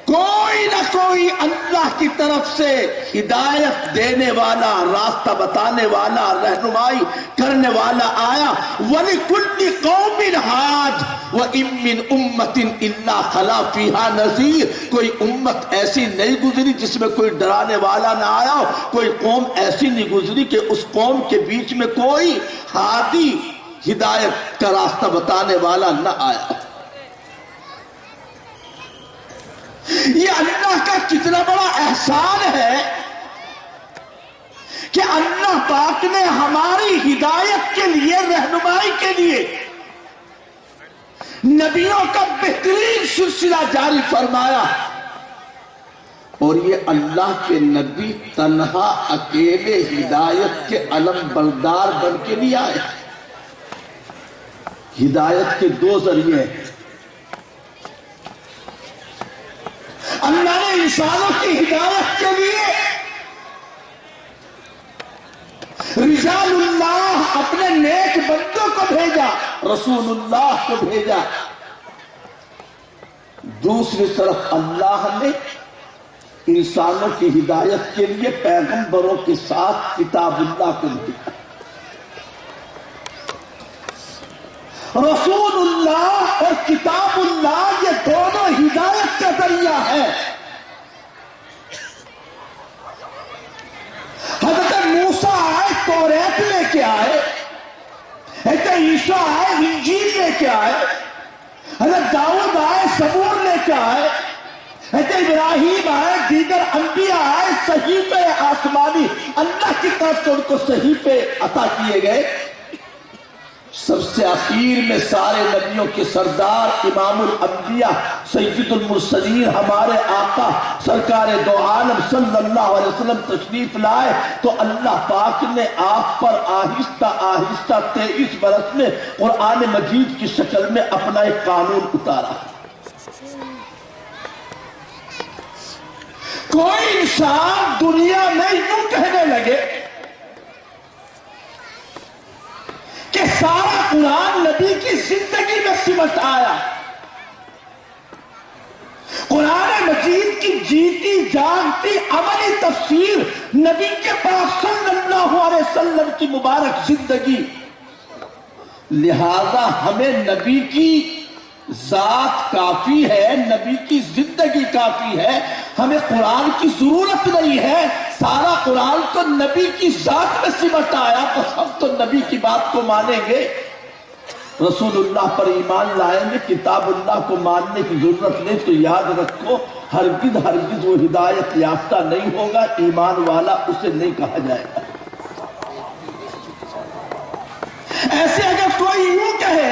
کوئی نہ کوئی اللہ کی طرف سے ہدایت دینے والا، راستہ بتانے والا، رہنمائی کرنے والا آیا. وَلِكُلِّ قَوْمٍ هَادٍ وَإِن مِّنْ أُمَّةٍ إِلَّا خَلَا فِيهَا نَذِيرٌ. کوئی امت ایسی نہیں گزری جس میں کوئی ڈرانے والا نہ آیا ہو. کوئی قوم ایسی نہیں گزری کہ اس قوم کے بیچ میں کوئی ہادی، ہدایت کا راستہ بتانے والا نہ آیا. یہ اللہ کا کتنا بڑا احسان ہے کہ اللہ پاک نے ہماری ہدایت کے لیے، رہنمائی کے لیے نبیوں کا بہترین سلسلہ جاری فرمایا، اور یہ اللہ کے نبی تنہا اکیلے ہدایت کے علم بردار بن کے نہیں آئے۔ ہدایت کے دو ذریعے، اللہ نے انسانوں کی ہدایت کے لیے رجال اللہ اپنے نیک بندوں کو بھیجا، رسول اللہ کو بھیجا، دوسری طرف اللہ نے انسانوں کی ہدایت کے لیے پیغمبروں کے ساتھ کتاب اللہ کو بھیجا۔ رسول اللہ اور کتاب اللہ یہ دونوں ہدایت کا ذریعہ ہے۔ حضرت موسیٰ آئے توریت لے کے آئے، حضرت عیسیٰ آئے انجیل لے کے آئے، حضرت داؤد آئے زبور لے کے آئے، حضرت ابراہیم آئے، دیگر انبیاء آئے، صحیفے آسمانی اللہ کی طرف سے ان کو صحیفے عطا کیے گئے۔ سب سے اخیر میں سارے نبیوں کے سردار امام الانبیاء سید المرسلین ہمارے آقا سرکار دو عالم صلی اللہ علیہ وسلم تشریف لائے تو اللہ پاک نے آپ پر آہستہ آہستہ 23 برس میں قرآن مجید کی شکل میں اپنا ایک قانون اتارا۔ کوئی انسان دنیا میں یوں کہنے لگے کہ سارا قرآن نبی کی زندگی میں سمٹ آیا، قرآن مجید کی جیتی جانتی عملی تفسیر نبی کے پاس صلی اللہ علیہ وسلم کی مبارک زندگی، لہذا ہمیں نبی کی ذات کافی ہے، نبی کی زندگی کافی ہے، ہمیں قرآن کی ضرورت نہیں ہے، سارا قرآن تو نبی کی ذات میں سمٹ آیا، بس ہم تو نبی کی بات کو مانیں گے، رسول اللہ پر ایمان لائیں گے، کتاب اللہ کو ماننے کی ضرورت نہیں۔ تو یاد رکھو ہرگز ہرگز وہ ہدایت یافتہ نہیں ہوگا، ایمان والا اسے نہیں کہا جائے گا۔ ایسے اگر کوئی یوں کہے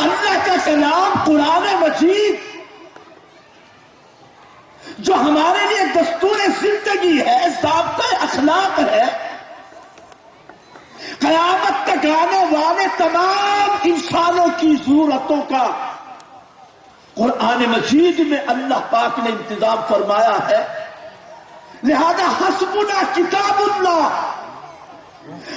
اللہ کا کلام قرآن مجید جو ہمارے لیے دستور زندگی ہے، ضابطۂ اخلاق ہے، قیامت تک آنے والے تمام انسانوں کی ضرورتوں کا قرآن مجید میں اللہ پاک نے انتظام فرمایا ہے، لہذا حسبنا کتاب اللہ،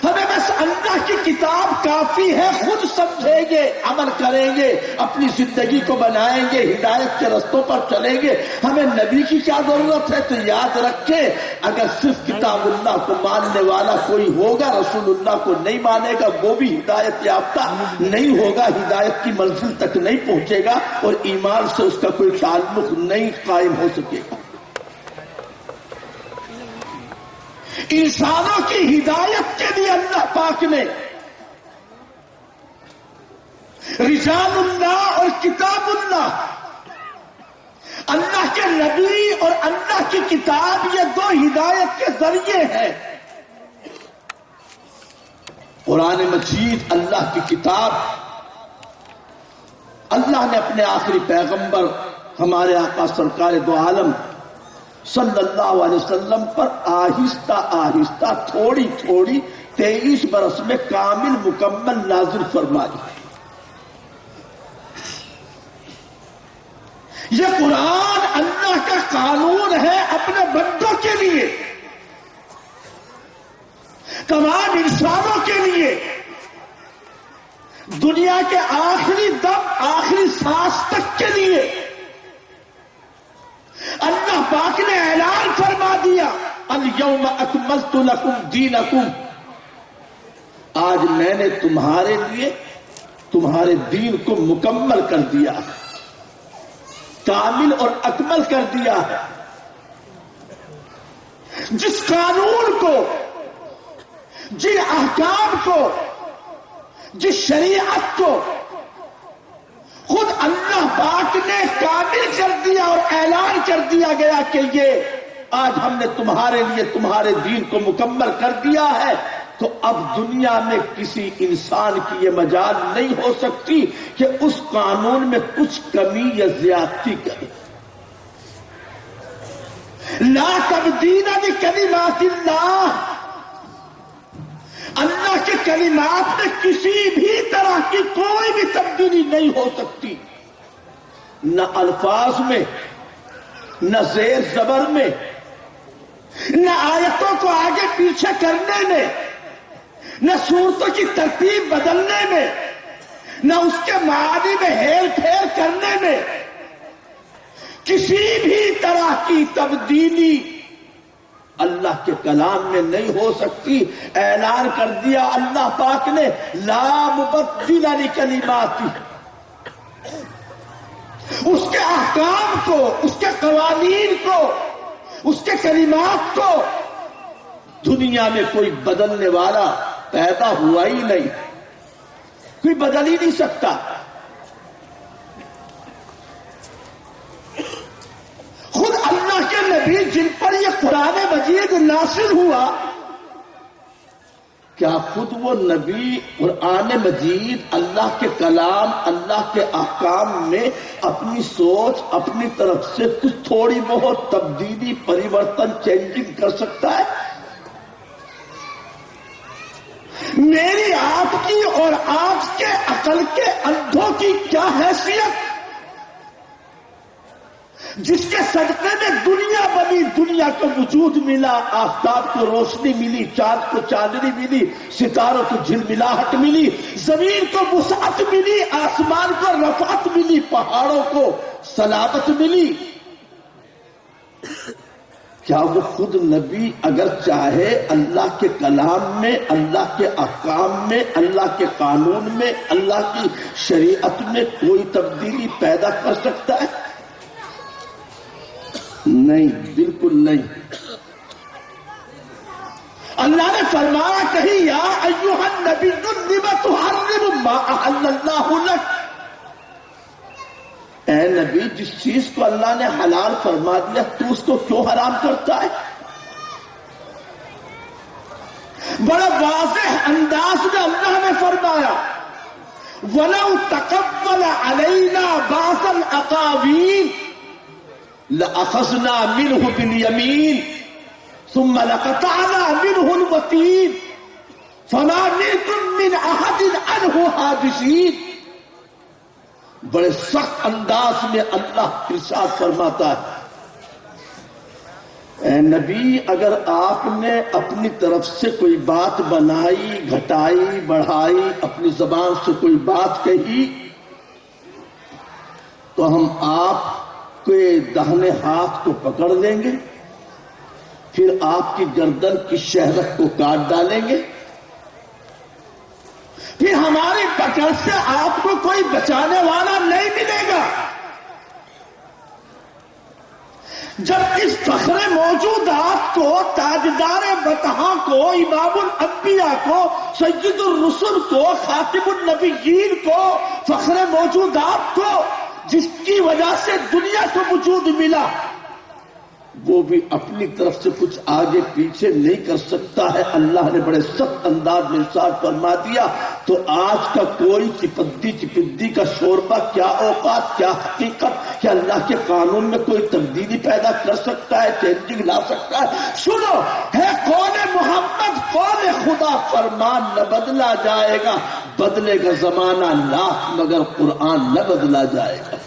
ہمیں بس اللہ کی کتاب کافی ہے، خود سمجھیں گے، عمل کریں گے، اپنی زندگی کو بنائیں گے، ہدایت کے رستوں پر چلیں گے، ہمیں نبی کی کیا ضرورت ہے؟ تو یاد رکھیں اگر صرف کتاب اللہ کو ماننے والا کوئی ہوگا، رسول اللہ کو نہیں مانے گا، وہ بھی ہدایت یافتہ نہیں ہوگا، ہدایت کی منزل تک نہیں پہنچے گا اور ایمان سے اس کا کوئی تعلق نہیں قائم ہو سکے گا۔ انسانوں کی ہدایت کے لیے اللہ پاک نے رجال اللہ اور کتاب اللہ، اللہ کے نبی اور اللہ کی کتاب، یہ دو ہدایت کے ذریعے ہیں۔ قرآن مجید اللہ کی کتاب، اللہ نے اپنے آخری پیغمبر ہمارے آقا سرکار دو عالم صلی اللہ علیہ وسلم پر آہستہ آہستہ تھوڑی تھوڑی 23 برس میں کامل مکمل نازل فرمائی۔ یہ قرآن اللہ کا قانون ہے اپنے بندوں کے لیے، تمام انسانوں کے لیے، دنیا کے آخری دم آخری سانس تک کے لیے۔ اللہ پاک نے اعلان فرما دیا الیوم اکملت لکم دینکم، آج میں نے تمہارے لیے تمہارے دین کو مکمل کر دیا، کامل اور اکمل کر دیا ہے۔ جس قانون کو، جن احکام کو، جس شریعت کو خود اللہ پاک نے کامل کر دیا اور اعلان کر دیا گیا کہ یہ آج ہم نے تمہارے لیے تمہارے دین کو مکمل کر دیا ہے، تو اب دنیا میں کسی انسان کی یہ مجال نہیں ہو سکتی کہ اس قانون میں کچھ کمی یا زیادتی کرے۔ لا تبدیل لکلمات اللہ، اللہ کے کلمات میں کسی بھی طرح کی کوئی بھی تبدیلی نہیں ہو سکتی، نہ الفاظ میں، نہ زیر زبر میں، نہ آیتوں کو آگے پیچھے کرنے میں، نہ صورتوں کی ترتیب بدلنے میں، نہ اس کے معانی میں ہیر پھیر کرنے میں، کسی بھی طرح کی تبدیلی اللہ کے کلام میں نہیں ہو سکتی۔ اعلان کر دیا اللہ پاک نے، لا مبدل لکلماتی، اس کے احکام کو، اس کے قوانین کو، اس کے کلمات کو دنیا میں کوئی بدلنے والا پیدا ہوا ہی نہیں، کوئی بدل ہی نہیں سکتا۔ خود اللہ کے نبی جن پر یہ قرآن مجید نازل ہوا، کیا خود وہ نبی قرآن مجید اللہ کے کلام، اللہ کے احکام میں اپنی سوچ، اپنی طرف سے کچھ تھوڑی بہت تبدیلی، پریورتن، چینجنگ کر سکتا ہے؟ میری آپ کی اور آج کے عقل کے اندھوں کی کیا حیثیت جس کے صدقے میں دنیا بنی، دنیا کو وجود ملا، آفتاب کو روشنی ملی، چاند کو چاندنی ملی، ستاروں کو جھلملاہٹ ملی، زمین کو وسعت ملی، آسمان کو رفعت ملی، پہاڑوں کو صلابت ملی۔ کیا وہ خود نبی اگر چاہے اللہ کے کلام میں، اللہ کے احکام میں، اللہ کے قانون میں، اللہ کی شریعت میں کوئی تبدیلی پیدا کر سکتا ہے؟ نہیں، بالکل نہیں۔ اللہ نے فرمایا کہیں، یا ایھا النبی لم تحرم ما احل اللہ لک، اے نبی جس چیز کو اللہ نے حلال فرما دیا تو اس کو کیوں حرام کرتا ہے؟ بڑا واضح انداز میں اللہ نے فرمایا، وَلَوْ تَقَبَّلَ عَلَيْنَا بَعْضَ الْأَقَاوِيلِ لَأَخَذْنَا مِنْهُ بِالْيَمِينِ ثُمَّ لَقَطَعْنَا مِنْهُ الْوَتِينَ فَمَا مِنْكُمْ مِنْ أَحَدٍ عَنْهُ حَاجِزِينَ۔ بڑے سخت انداز میں اللہ ارشاد فرماتا ہے، اے نبی اگر آپ نے اپنی طرف سے کوئی بات بنائی، گھٹائی، بڑھائی، اپنی زبان سے کوئی بات کہی، تو ہم آپ کے داہنے ہاتھ کو پکڑ لیں گے، پھر آپ کی گردن کی شہرت کو کاٹ ڈالیں گے، پھر ہماری پکڑ سے آپ کو کوئی بچانے والا نہیں ملے گا۔ جب اس فخر موجودات کو، تاجدار بطحاں کو، امام الانبیاء کو، سید الرسل کو، خاتم النبیین کو، فخر موجودات کو، جس کی وجہ سے دنیا کو وجود ملا، وہ بھی اپنی طرف سے کچھ آگے پیچھے نہیں کر سکتا ہے۔ اللہ نے بڑے سخت انداز میں ارشاد فرما دیا، تو آج کا کوئی چپدی چپدی کا شوربہ کیا اوقات، کیا حقیقت کہ اللہ کے قانون میں کوئی تبدیلی پیدا کر سکتا ہے، چینجنگ لا سکتا ہے؟ سنو، ہے قول محمد قول خدا، فرمان نہ بدلا جائے گا، بدلے گا زمانہ لاکھ مگر قرآن نہ بدلا جائے گا۔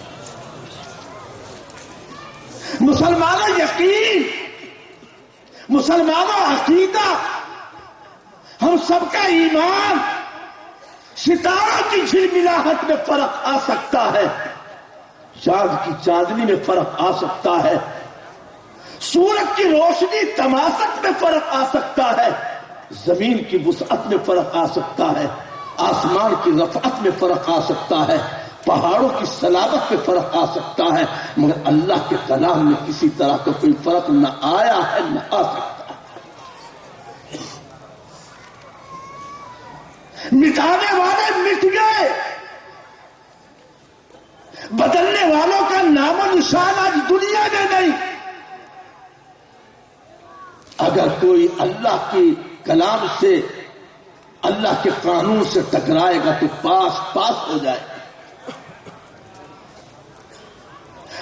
مسلمانوں یقین، مسلمانوں عقیدہ، ہم سب کا ایمان، ستاروں کی جھلملاہٹ میں فرق آ سکتا ہے، چاند کی چاندنی میں فرق آ سکتا ہے، سورج کی روشنی تماسک میں فرق آ سکتا ہے، زمین کی وسعت میں فرق آ سکتا ہے، آسمان کی رفعت میں فرق آ سکتا ہے، پہاڑوں کی صلابت میں فرق آ سکتا ہے، مگر اللہ کے کلام میں کسی طرح کا کوئی فرق نہ آیا ہے، نہ آ سکتا ہے۔ مٹانے والے مٹ گئے، بدلنے والوں کا نام و نشان آج دنیا میں نہیں۔ اگر کوئی اللہ کی کلام سے اللہ کے قانون سے ٹکرائے گا تو پاس ہو جائے.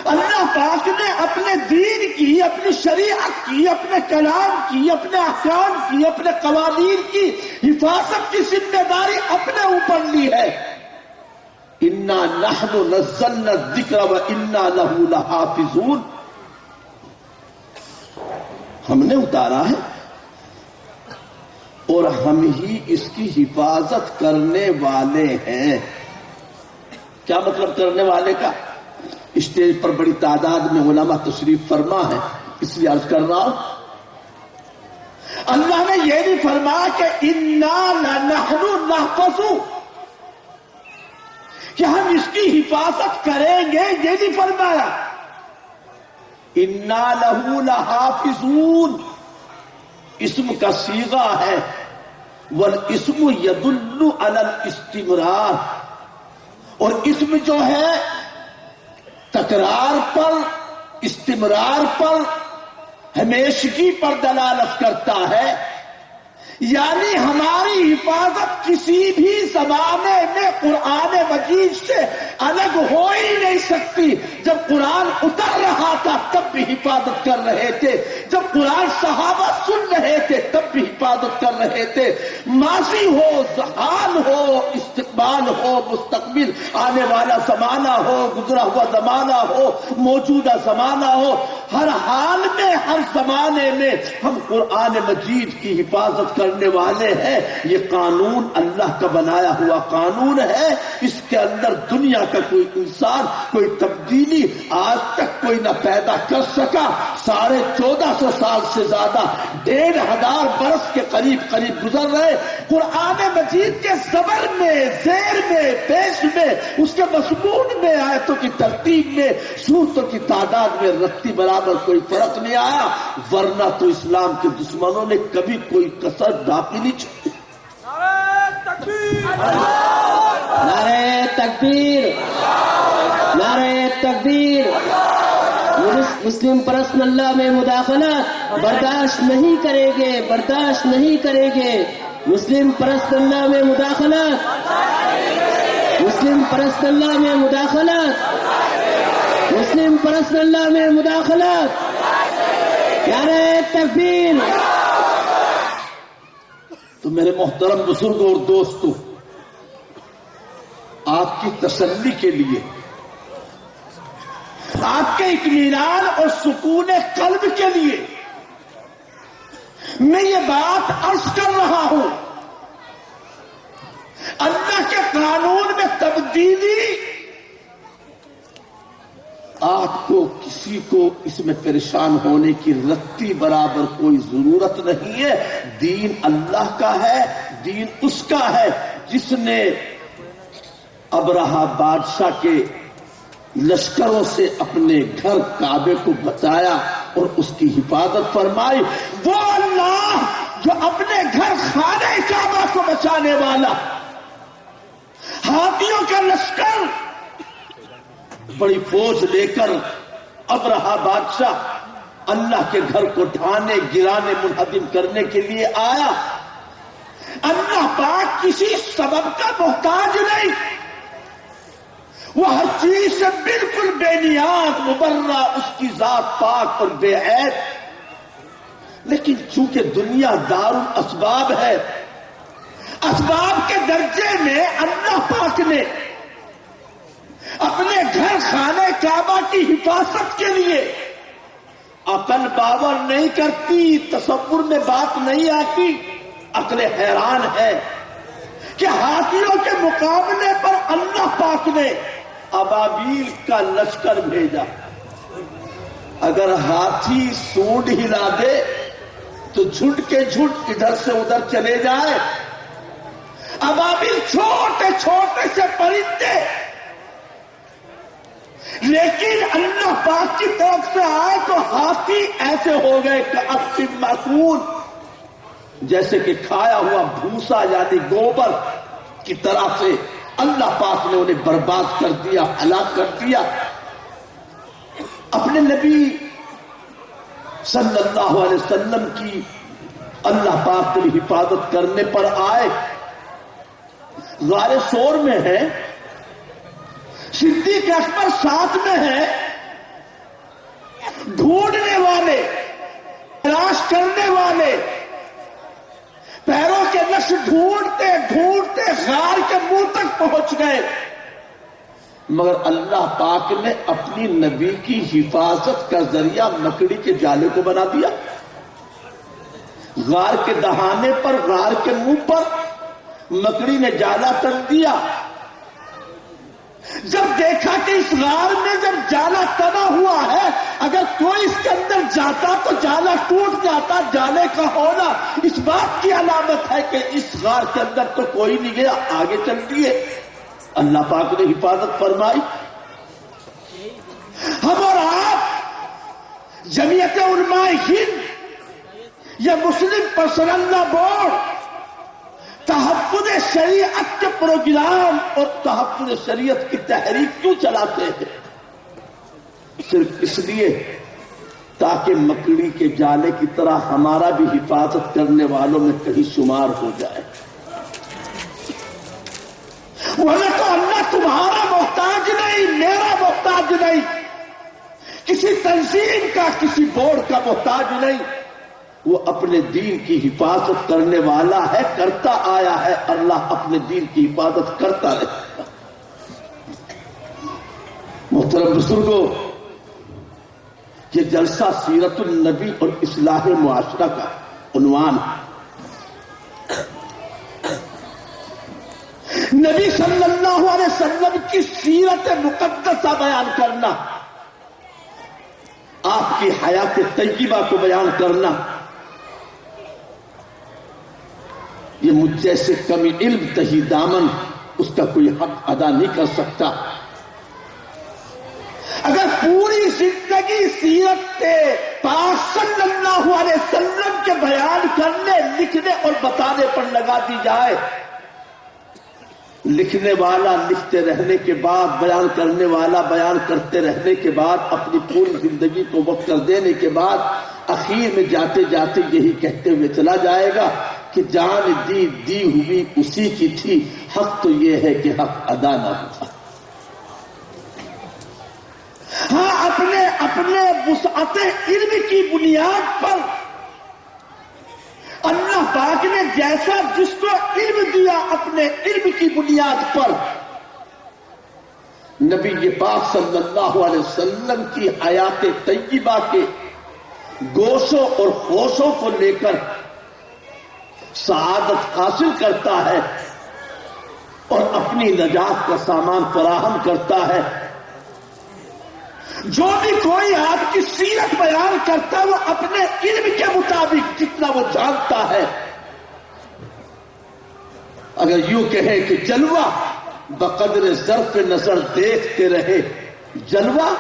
اللہ پاک نے اپنے دین کی، اپنی شریعت کی، اپنے کلام کی، اپنے احکام کی، اپنے قوانین کی حفاظت کی ذمہ داری اپنے اوپر لی ہے. انا نحن نزلنا الذکر وانا له لحافظون. ہم نے اتارا ہے اور ہم ہی اس کی حفاظت کرنے والے ہیں. کیا مطلب کرنے والے کا؟ اسٹیج پر بڑی تعداد میں علماء تشریف فرما ہے، اس لیے عرض کر رہا ہوں. اللہ نے یہ نہیں فرمایا کہ انا لنحن نحفظ، کہ ہم اس کی حفاظت کریں گے، یہ نہیں فرمایا. انا لہ لحافظون اسم کا صیغہ ہے، والاسم یدل علی الاستمرار، اور اسم جو ہے تکرار پر، استمرار پر، ہمیشگی پر دلالت کرتا ہے. یعنی ہماری حفاظت کسی بھی زمانے میں قرآن مجید سے الگ ہو ہی نہیں سکتی. جب قرآن اتر رہا تھا تب بھی حفاظت کر رہے تھے، جب قرآن صحابہ سن رہے تھے تب بھی حفاظت کر رہے تھے. ماضی ہو، حال ہو، استقبال ہو، مستقبل، آنے والا زمانہ ہو، گزرا ہوا زمانہ ہو، موجودہ زمانہ ہو، ہر حال میں، ہر زمانے میں ہم قرآن مجید کی حفاظت کرنے والے ہیں. یہ قانون اللہ کا بنایا ہوا قانون ہے. اس کے اندر دنیا کا کوئی انسان کوئی تبدیلی آج تک کوئی نہ پیدا کر سکا. 1450 سال سے زیادہ، 1500 برس کے قریب گزر رہے. قرآن مجید کے زبر میں، زیر میں، پیش میں، اس کے مضمون میں، آیتوں کی ترتیب میں، سورتوں کی تعداد میں رتی برابر کوئی فرق نہیں آیا. ورنہ تو اسلام کے دشمنوں نے کبھی کوئی کسر باقی نہیں چھوڑی. نعرہ تکبیر، نعرہ تکبیر. مسلم پرست اللہ میں مداخلت برداشت نہیں کریں گے، برداشت نہیں کریں گے. مسلم پرست اللہ میں مداخلت، مسلم پرست اللہ میں مداخلت، مسلم پرست اللہ میں مداخلت. نعرہ تکبیر. تو میرے محترم بزرگوں اور دوستوں، آپ کی تسلی کے لیے، آپ کے اطمینان اور سکون قلب کے لیے میں یہ بات عرض کر رہا ہوں. اللہ کے قانون میں تبدیلی آپ کو، کسی کو اس میں پریشان ہونے کی رتی برابر کوئی ضرورت نہیں ہے. دین اللہ کا ہے، دین اس کا ہے جس نے ابرہہ بادشاہ کے لشکروں سے اپنے گھر کعبے کو بچایا اور اس کی حفاظت فرمائی. وہ اللہ جو اپنے گھر خانہ کعبہ کو بچانے والا، ہاتھیوں کا لشکر بڑی فوج لے کر ابرہہ بادشاہ اللہ کے گھر کو ڈھانے، گرانے، منہدم کرنے کے لیے آیا. اللہ پاک کسی سبب کا محتاج نہیں، وہ ہر چیز سے بالکل بے نیاز، مبرہ، اس کی ذات پاک اور بے عیب. لیکن چونکہ دنیا دار الاسباب ہے، اسباب کے درجے میں اللہ پاک نے اپنے گھر خانہ کعبہ کی حفاظت کے لیے عقل باور نہیں کرتی، تصور میں بات نہیں آتی. عقل حیران ہے کہ ہاتھیوں کے مقابلے پر اللہ پاک نے ابابیل کا لشکر بھیجا. اگر ہاتھی سونڈ ہلا دے تو جھنڈ کے جھنڈ ادھر سے ادھر چلے جائے. ابابیل چھوٹے چھوٹے سے پرندے، لیکن اللہ پاک کی طرف سے آئے تو ہاتھی ایسے ہو گئے کہ اصل معقول، جیسے کہ کھایا ہوا بھوسا یعنی گوبر کی طرح سے اللہ پاک نے انہیں برباد کر دیا، ہلاک کر دیا. اپنے نبی صلی اللہ علیہ وسلم کی اللہ پاک تیری حفاظت کرنے پر آئے. غار سور میں ہے, صدیق اکبر ساتھ میں ہے, ڈھونڈنے والے, تلاش کرنے والے پیروں کے نقش ڈھونڈتے ڈھونڈتے غار کے منہ تک پہنچ گئے, مگر اللہ پاک نے اپنی نبی کی حفاظت کا ذریعہ مکڑی کے جالے کو بنا دیا. غار کے دہانے پر, غار کے منہ پر مکڑی نے جالا تن دیا. جب دیکھا کہ اس غار میں جب جالا تنا ہوا ہے, اگر کوئی اس کے اندر جاتا تو جالا ٹوٹ جاتا, جالے کا ہونا اس بات کی علامت ہے کہ اس غار کے اندر تو کوئی نہیں گیا, آگے چل دیے. اللہ پاک نے حفاظت فرمائی. ہم اور آپ جمعیت علماء ہند یا مسلم پرسنل لا بورڈ تحفظ شریعت کے پروگرام اور تحفظ شریعت کی تحریک کیوں چلاتے ہیں؟ صرف اس لیے تاکہ مکڑی کے جالے کی طرح ہمارا بھی حفاظت کرنے والوں میں کہیں شمار ہو جائے. ورنہ تو اللہ تمہارا محتاج نہیں, میرا محتاج نہیں, کسی تنظیم کا, کسی بورڈ کا محتاج نہیں. وہ اپنے دین کی حفاظت کرنے والا ہے, کرتا آیا ہے. اللہ اپنے دین کی حفاظت کرتا رہے گا. محترم بزرگوں, یہ جلسہ سیرت النبی اور اصلاح معاشرہ کا عنوان ہے. نبی صلی اللہ علیہ وسلم کی سیرت مقدسہ بیان کرنا, آپ کی حیات طیبہ کو بیان کرنا, یہ مجھ جیسے کمی علم تہی دامن اس کا کوئی حق ادا نہیں کر سکتا. اگر پوری زندگی سیرت پاک صلی اللہ علیہ وسلم کے بیان کرنے, لکھنے اور بتانے پر لگا دی جائے, لکھنے والا لکھتے رہنے کے بعد, بیان کرنے والا بیان کرتے رہنے کے بعد, اپنی پوری زندگی کو وقف کر دینے کے بعد اخیر میں جاتے جاتے یہی کہتے ہوئے چلا جائے گا کہ جان دی ہوئی اسی کی تھی, حق تو یہ ہے کہ حق ادا نہ ہوا. ہاں, اپنے وسعت علم کی بنیاد پر اللہ پاک نے جیسا جس کو علم دیا, اپنے علم کی بنیاد پر نبی پاک صلی اللہ علیہ وسلم کی حیات طیبہ کے گوشوں اور خوشوں کو لے کر سعادت حاصل کرتا ہے اور اپنی نجات کا سامان فراہم کرتا ہے. جو بھی کوئی آپ کی سیرت بیان کرتا ہے وہ اپنے علم کے مطابق جتنا وہ جانتا ہے. اگر یوں کہیں کہ جلوہ بقدر ظرف نظر دیکھتے رہے, جلوہ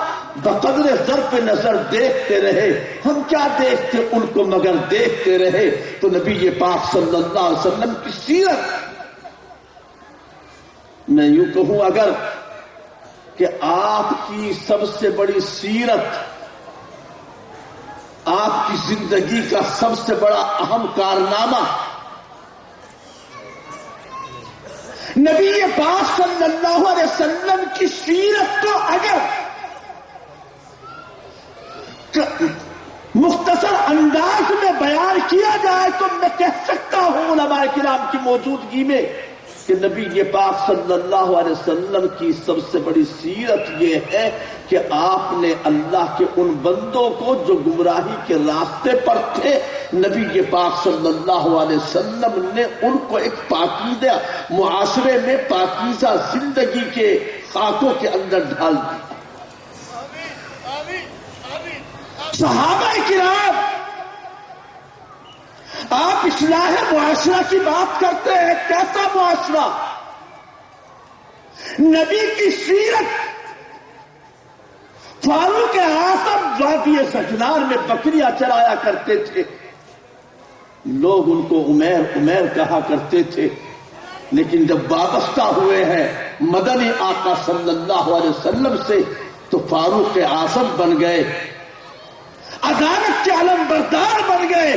بقدر ظرف نظر دیکھتے رہے, ہم کیا دیکھتے ان کو مگر دیکھتے رہے, تو نبی پاک صلی اللہ علیہ وسلم کی سیرت, میں یوں کہوں اگر کہ آپ کی سب سے بڑی سیرت, آپ کی زندگی کا سب سے بڑا اہم کارنامہ نبی پاک صلی اللہ علیہ وسلم کی سیرت کو اگر مختصر انداز میں بیان کیا جائے تو میں کہہ سکتا ہوں علماء کرام کی موجودگی میں کہ نبی پاک صلی اللہ علیہ وسلم کی سب سے بڑی سیرت یہ ہے کہ آپ نے اللہ کے ان بندوں کو جو گمراہی کے راستے پر تھے, نبی پاک صلی اللہ علیہ وسلم نے ان کو ایک پاکیزہ معاشرے میں پاکیزہ زندگی کے خاکوں کے اندر ڈال دیا. صحابہ کرام, آپ اصلاح معاشرہ کی بات کرتے ہیں, کیسا معاشرہ؟ نبی کی سیرت, فاروق اعظم وادی سجنار میں بکریاں چرایا کرتے تھے, لوگ ان کو عمیر کہا کرتے تھے, لیکن جب وابستہ ہوئے ہیں مدنی آقا صلی اللہ علیہ وسلم سے تو فاروق اعظم بن گئے, عدالت کے علم بردار بن گئے.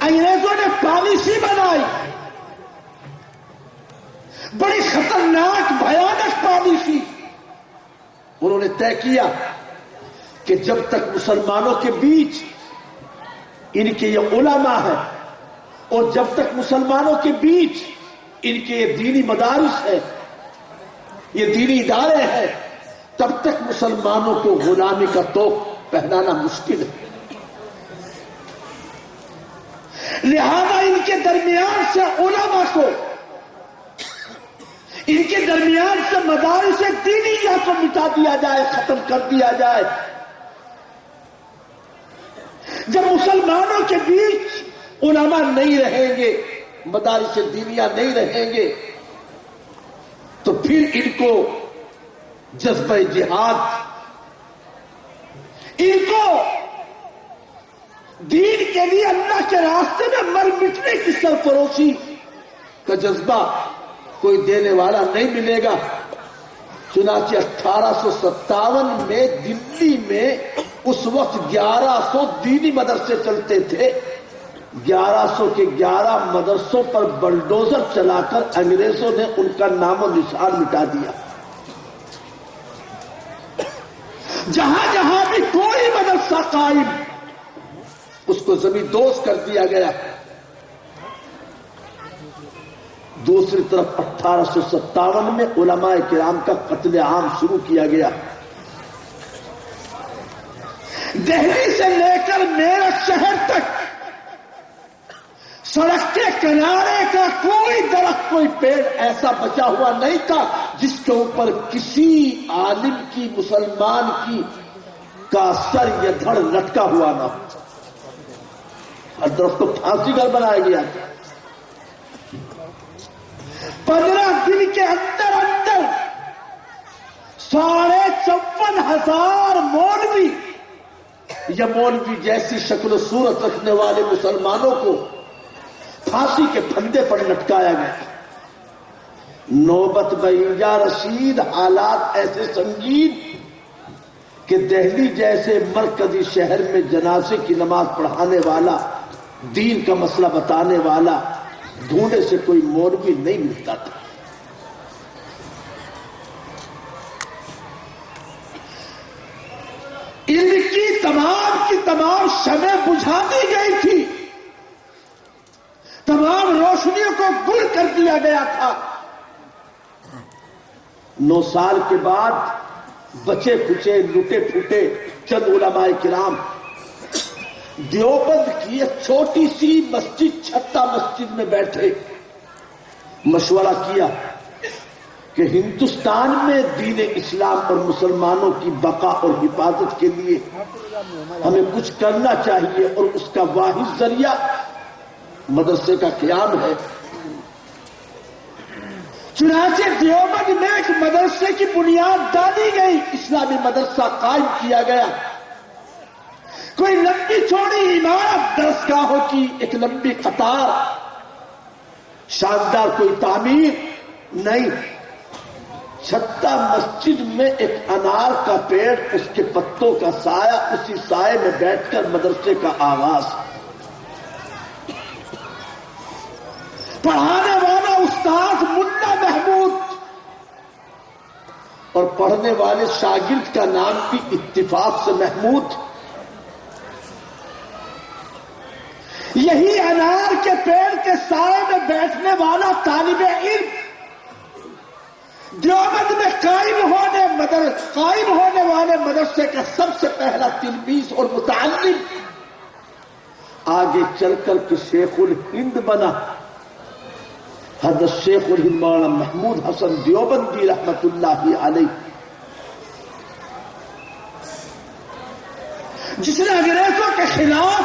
انگریزوں نے پالیسی بنائی، بڑی خطرناک بھیانک پالیسی. انہوں نے طے کیا کہ جب تک مسلمانوں کے بیچ ان کے یہ علماء ہیں اور جب تک مسلمانوں کے بیچ ان کے یہ دینی مدارس ہیں، یہ دینی ادارے ہیں، تب تک مسلمانوں کو غلامی کا طوق پہنانا مشکل ہے. لہذا ان کے درمیان سے علماء کو، ان کے درمیان سے مدارس دینیہ کو مٹا دیا جائے، ختم کر دیا جائے. جب مسلمانوں کے بیچ علماء نہیں رہیں گے، مدارس دینیہ نہیں رہیں گے، تو پھر ان کو جذبہ جہاد، ان کو دین کے لیے اللہ کے راستے میں مر مٹنے کی سرفروشی کا جذبہ کوئی دینے والا نہیں ملے گا. چنانچہ 1857 میں دلی میں اس وقت 1100 دینی مدرسے چلتے تھے. 1100 کے 11 مدرسوں پر بلڈوزر چلا کر انگریزوں نے ان کا نام و نشان مٹا دیا. جہاں جہاں بھی کوئی مدرسہ قائم، اس کو زمین دوز کر دیا گیا. دوسری طرف 1857 میں علماء کرام کا قتل عام شروع کیا گیا. دہلی سے لے کر میرٹھ شہر تک سڑک کے کنارے کا کوئی درخت، کوئی پیڑ ایسا بچا ہوا نہیں تھا جس کے اوپر کسی عالم کی، مسلمان کی کا سر یا دھڑ لٹکا ہوا نہ ہو. ہر درخت کو پھانسی گھر بنایا گیا. 15 دن کے اندر اندر 54,500 مولوی یا مولوی جیسی شکل و صورت رکھنے والے مسلمانوں کو پھانسی کے پھندے پر لٹکایا گیا. نوبت بینجا رسید حالات ایسے سنگین کہ دہلی جیسے مرکزی شہر میں جنازے کی نماز پڑھانے والا، دین کا مسئلہ بتانے والا ڈھونڈے سے کوئی مولوی نہیں ملتا تھا. علم کی تمام شمعیں بجھا دی گئی تھی، تمام روشنیوں کو گل کر دیا گیا تھا. 9 سال کے بعد بچے کھچے، لٹے پھوٹے چند علماء کرام دیوبند کی ایک چھوٹی سی مسجد، چھتا مسجد میں بیٹھے، مشورہ کیا کہ ہندوستان میں دین اسلام اور مسلمانوں کی بقا اور حفاظت کے لیے ہمیں کچھ کرنا چاہیے، اور اس کا واحد ذریعہ مدرسے کا قیام ہے. چنانچہ دیوبند میں ایک مدرسے کی بنیاد ڈالی گئی، اسلامی مدرسہ قائم کیا گیا. کوئی لمبی چوڑی عمارت درسگاہوں کی ایک لمبی قطار، شاندار کوئی تعمیر نہیں. چھتا مسجد میں ایک انار کا پیڑ، اس کے پتوں کا سایہ، اسی سائے میں بیٹھ کر مدرسے کا آغاز. پڑھانے والا استاد ملا محمود اور پڑھنے والے شاگرد کا نام بھی اتفاق سے محمود. یہی انار کے پیڑ کے سائے میں بیٹھنے والا طالب علم دیوبند میں قائم ہونے والے مدرسے کا سب سے پہلا تلمیذ اور متعلم، آگے چل کر کے شیخ الہند بنا. حضرت شیخ الہند مولانا محمود حسن دیوبندی رحمت اللہ علیہ، جس نے انگریزوں کے خلاف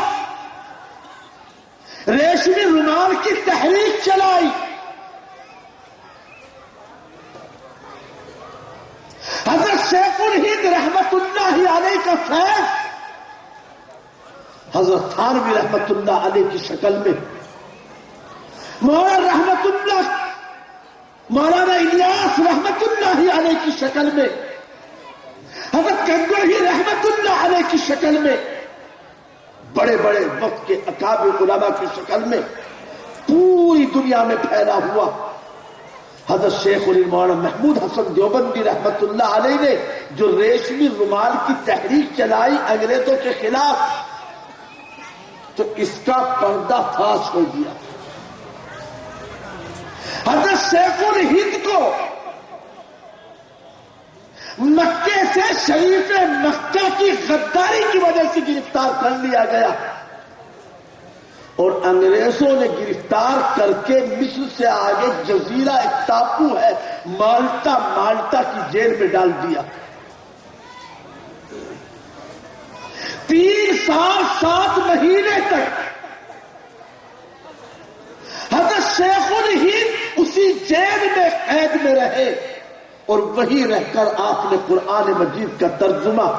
ریشمی رومال کی تحریک چلائی. حضرت شیخ الہند رحمت اللہ علیہ کا فیض حضرت تھانوی رحمت اللہ علیہ کی شکل میں، مولانا الیاس رحمت اللہ علیہ کی شکل میں، حضرت گنگوہی رحمت اللہ علیہ کی شکل میں بڑے بڑے وقت کے اکابر علماء کی شکل میں پوری دنیا میں پھیلا ہوا حضرت شیخ مولانا محمود حسن دیوبندی رحمت اللہ علیہ نے جو ریشمی رومال کی تحریک چلائی انگریزوں کے خلاف، تو اس کا پردہ فاش ہو گیا۔ حضرت شیخ الہند کو مکے سے شریف مکہ کی غداری کی وجہ سے گرفتار کر لیا گیا، اور انگریزوں نے گرفتار کر کے مصر سے آگے جزیرہ ایک ٹاپو ہے مالٹا کی جیل میں ڈال دیا۔ 3 سال 7 مہینے تک حضرت شیخ الہند اسی جیل میں قید میں رہے، اور وہی رہ کر آپ نے قرآن مجید کا ترجمہ،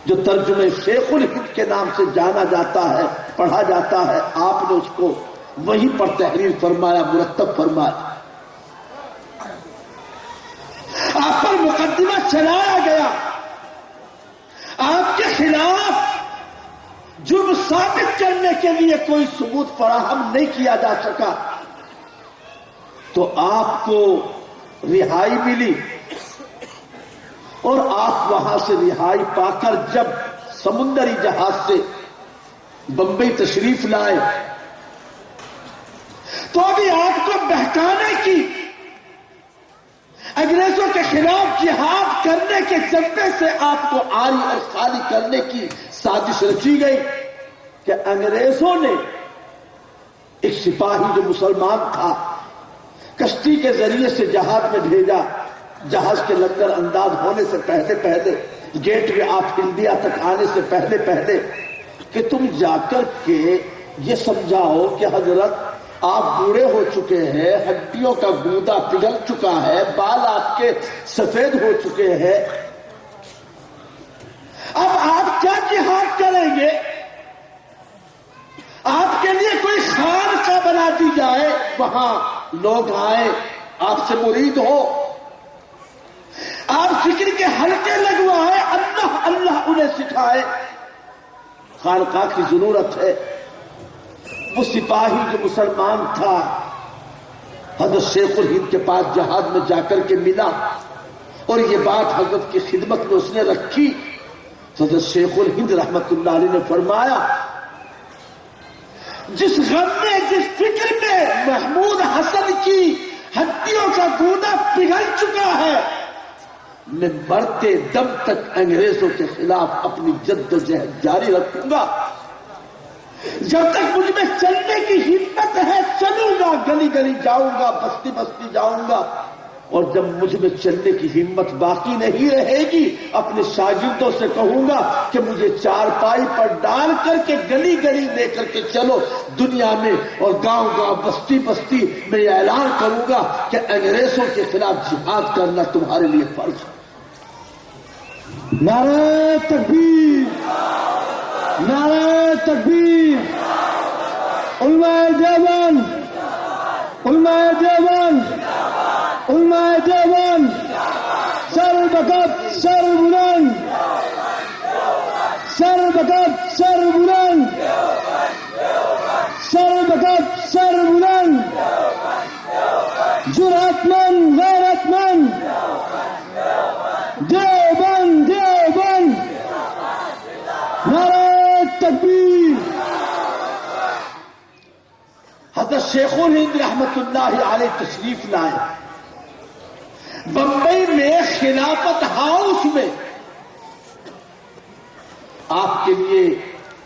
جو ترجمہ شیخ الہند کے نام سے جانا جاتا ہے، پڑھا جاتا ہے، آپ نے اس کو وہیں پر تحریر فرمایا، مرتب فرمایا۔ آپ پر مقدمہ چلایا گیا، آپ کے خلاف جرم ثابت کرنے کے لیے کوئی ثبوت فراہم نہیں کیا جا سکا، تو آپ کو رہائی ملی، اور آپ وہاں سے رہائی پا کر جب سمندری جہاز سے بمبئی تشریف لائے، تو ابھی آپ کو بہکانے کی، انگریزوں کے خلاف جہاد کرنے کے جذبے سے آپ کو عاری اور خالی کرنے کی سازش رچی گئی کہ انگریزوں نے ایک سپاہی جو مسلمان تھا کشتی کے ذریعے سے جہاز میں بھیجا، جہاز کے لنگر انداز ہونے سے پہلے گیٹ وے آف انڈیا تک آنے سے پہلے کہ تم جا کر کے یہ سمجھاؤ کہ حضرت آپ بوڑھے ہو چکے ہیں، ہڈیوں کا گودا پگھل چکا ہے، بال آپ کے سفید ہو چکے ہیں، اب آپ کیا جہاد کریں گے؟ آپ کے لیے کوئی خانقاہ بنا دی جائے، وہاں لوگ آئے، آپ سے مرید ہو، آپ ذکر کے حلقے لگوائے، اللہ اللہ انہیں سکھائے۔ خانقاہ کی ضرورت ہے۔ وہ سپاہی جو مسلمان تھا حضرت شیخ الہند کے پاس جہاد میں جا کر کے ملا، اور یہ بات حضرت کی خدمت میں اس نے رکھی، حضرت شیخ الہند رحمت اللہ علیہ نے فرمایا، جس غم میں، جس فکر میں محمود حسن کی ہڈیوں کا گودا پگھل چکا ہے، میں مرتے دم تک انگریزوں کے خلاف اپنی جد و جہد جاری رکھوں گا، جب تک مجھ میں چلنے کی ہمت ہے چلوں گا، گلی گلی جاؤں گا، بستی بستی جاؤں گا، اور جب مجھ میں چلنے کی ہمت باقی نہیں رہے گی، اپنے شاگردوں سے کہوں گا کہ مجھے چارپائی پر ڈال کر کے گلی گلی لے کر کے چلو دنیا میں، اور گاؤں گاؤں بستی بستی میں یہ اعلان کروں گا کہ انگریزوں کے خلاف جہاد کرنا تمہارے لیے فرض ہے۔ نعرہ تکبیر، نعرہ تکبیر، علماء دیوبند، علماء دیوبند، علماء دیوبند، سر بکت سر بلند، سر بکت سر بلند، سر بکت سر بلند، جرأت مند، غیرت مند، دیوبند دیوبند، نعرہ تکبیر۔ حضرت شیخ الہند رحمت اللہ علیہ تشریف لائے بمبئی میں خلافت ہاؤس میں، آپ کے لیے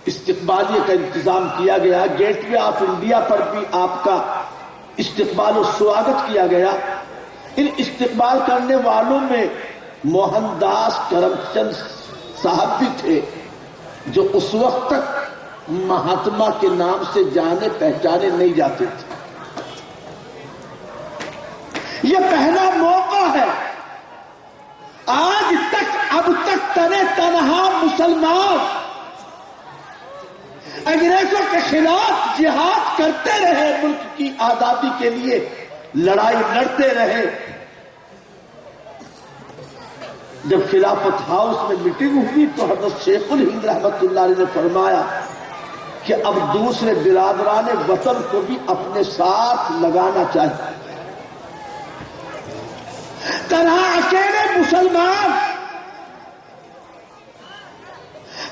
استقبالیہ کا انتظام کیا گیا، گیٹ وے آف انڈیا پر بھی آپ کا استقبال و سواگت کیا گیا۔ ان استقبال کرنے والوں میں موہن داس کرم چند صاحب بھی تھے، جو اس وقت تک مہاتما کے نام سے جانے پہچانے نہیں جاتے تھے۔ یہ پہلا موقع ہے، آج تک اب تک تنے تنہا مسلمان انگریزوں کے خلاف جہاد کرتے رہے، ملک کی آزادی کے لیے لڑائی لڑتے رہے۔ جب خلافت ہاؤس میں میٹنگ ہوئی تو حضرت شیخ الہند رحمت اللہ علیہ نے فرمایا کہ اب دوسرے برادران وطن کو بھی اپنے ساتھ لگانا چاہیے. تنہا اکیلے مسلمان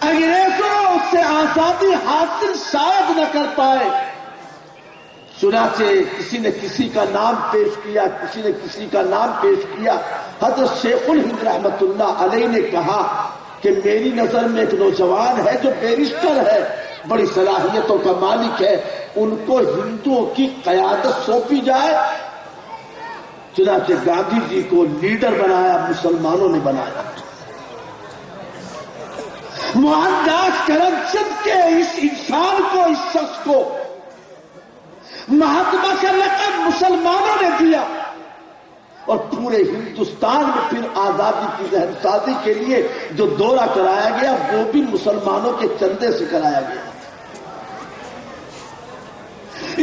انگریزوں سے آزادی حاصل شاید نہ کر پائے. چنانچہ کسی نے کسی کا نام پیش کیا، کسی نے کسی کا نام پیش کیا. حضرت شیخ الہند رحمت اللہ علیہ نے کہا کہ میری نظر میں ایک نوجوان ہے جو بیرسٹر ہے، بڑی صلاحیتوں کا مالک ہے، ان کو ہندوؤں کی قیادت سونپی جائے. چنانچہ گاندھی جی کو لیڈر بنایا، مسلمانوں نے بنایا. موہن داس کرم چند کے اس انسان کو، اس شخص کو مہاتما کا لقب مسلمانوں نے دیا، اور پورے ہندوستان میں پھر آزادی کی ذہن سازی کے لیے جو دورہ کرایا گیا وہ بھی مسلمانوں کے چندے سے کرایا گیا.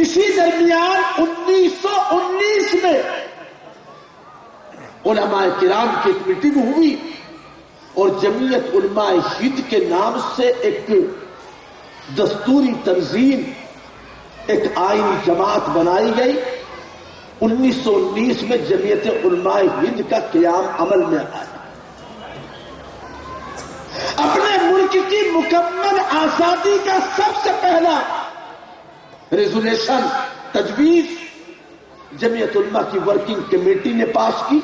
اسی درمیان 1919 میں علماء کرام کی ایک میٹنگ ہوئی اور جمعیت علماء ہند کے نام سے ایک دستوری تنظیم، ایک آئینی جماعت بنائی گئی. 1919 میں جمعیت علماء ہند کا قیام عمل میں آیا. اپنے ملک کی مکمل آزادی کا سب سے پہلا ریزولوشن، تجویز جمعیت علماء کی ورکنگ کمیٹی نے پاس کی.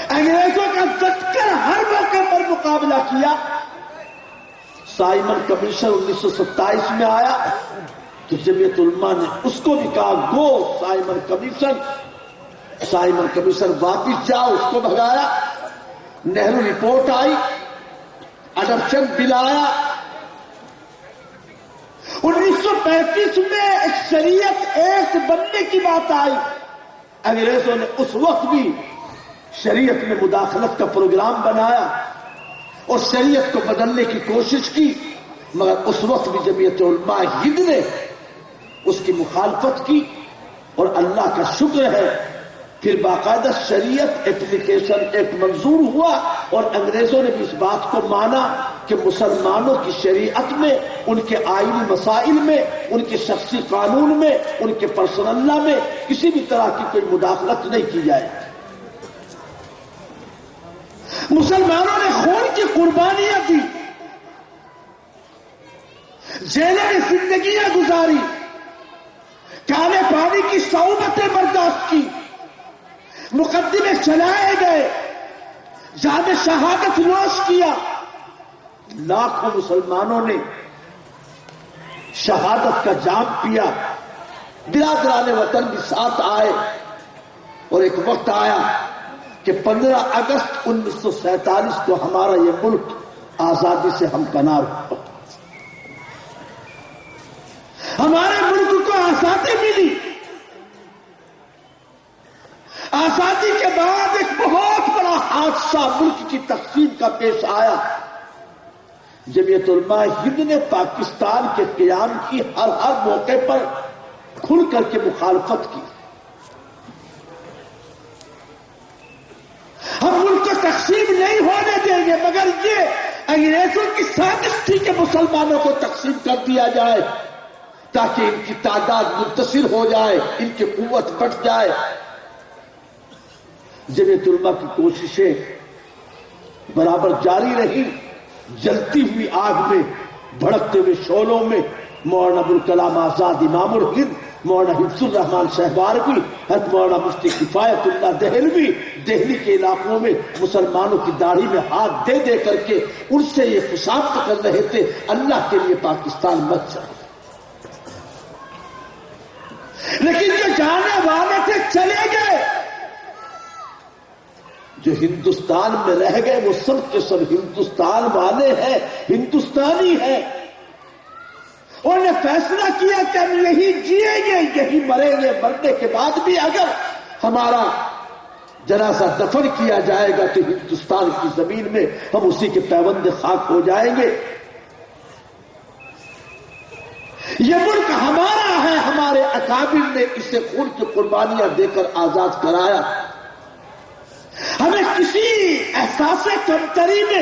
انگریزوں کا ڈٹ کر ہر موقع پر مقابلہ کیا. سائمن کمیشن 1927 میں آیا تو جمعیت علماء نے اس کو بھی کہا گو سائمن کمیشن. سائمن کمیشن واپس جاؤ، اس کو بھگایا. نہرو رپورٹ آئی، اڈاپشن بل آیا. 1935 میں ایک شریعت ایکٹ بننے کی بات آئی. انگریزوں نے اس وقت بھی شریعت میں مداخلت کا پروگرام بنایا اور شریعت کو بدلنے کی کوشش کی، مگر اس وقت بھی جمعیت علماء ہند نے اس کی مخالفت کی. اور اللہ کا شکر ہے پھر باقاعدہ شریعت اپلیکیشن ایکٹ منظور ہوا اور انگریزوں نے بھی اس بات کو مانا کہ مسلمانوں کی شریعت میں، ان کے آئینی مسائل میں، ان کے شخصی قانون میں، ان کے پرسنل لا میں کسی بھی طرح کی کوئی مداخلت نہیں کی جائے. مسلمانوں نے خون کی قربانیاں دی، جیلوں میں زندگیاں گزاری، کالے پانی کی صعوبتیں برداشت کی، مقدمے چلائے گئے، جام شہادت نوش کیا. لاکھوں مسلمانوں نے شہادت کا جام پیا. برادران وطن بھی ساتھ آئے اور ایک وقت آیا کہ 15 اگست 1947 کو ہمارا یہ ملک آزادی سے ہمکنار ہوا. ہمارے ملک کو آزادی ملی. آزادی کے بعد ایک بہت بڑا حادثہ ملک کی تقسیم کا پیش آیا. جمعیت علماء ہند نے پاکستان کے قیام کی ہر موقع پر کھل کر کے مخالفت کی. ہم ملک کو تقسیم نہیں ہونے دیں گے، مگر یہ انگریزوں کی سازش تھی کہ مسلمانوں کو تقسیم کر دیا جائے تاکہ ان کی تعداد منتصر ہو جائے، ان کی قوت بڑھ جائے. جمعیت علماء کی کوششیں برابر جاری رہی. جلتی ہوئی آگ میں، بھڑکتے ہوئے شعلوں میں مولانا ابوالکلام آزاد امام الہند، مولانا حفظ الرحمان شہباروی، حضرت مولانا مفتی کفایت اللہ دہلوی دہلی کے علاقوں میں مسلمانوں کی داڑھی میں ہاتھ دے دے کر کے ان سے یہ خشامت کر رہے تھے اللہ کے لیے پاکستان مت جائے. لیکن جو جانے والے تھے چلے گئے، جو ہندوستان میں رہ گئے وہ سب کے سب ہندوستان والے ہیں، ہندوستانی ہیں. انہوں نے فیصلہ کیا کہ ہم یہی جیئیں گے، یہی مریں گے. مرنے کے بعد بھی اگر ہمارا جنازہ دفن کیا جائے گا تو ہندوستان کی زمین میں ہم اسی کے پیوند خاک ہو جائیں گے. یہ ملک ہمارا ہے، ہمارے اکابر نے اسے خون کی قربانیاں دے کر آزاد کرایا. ہمیں کسی احساس کمتری میں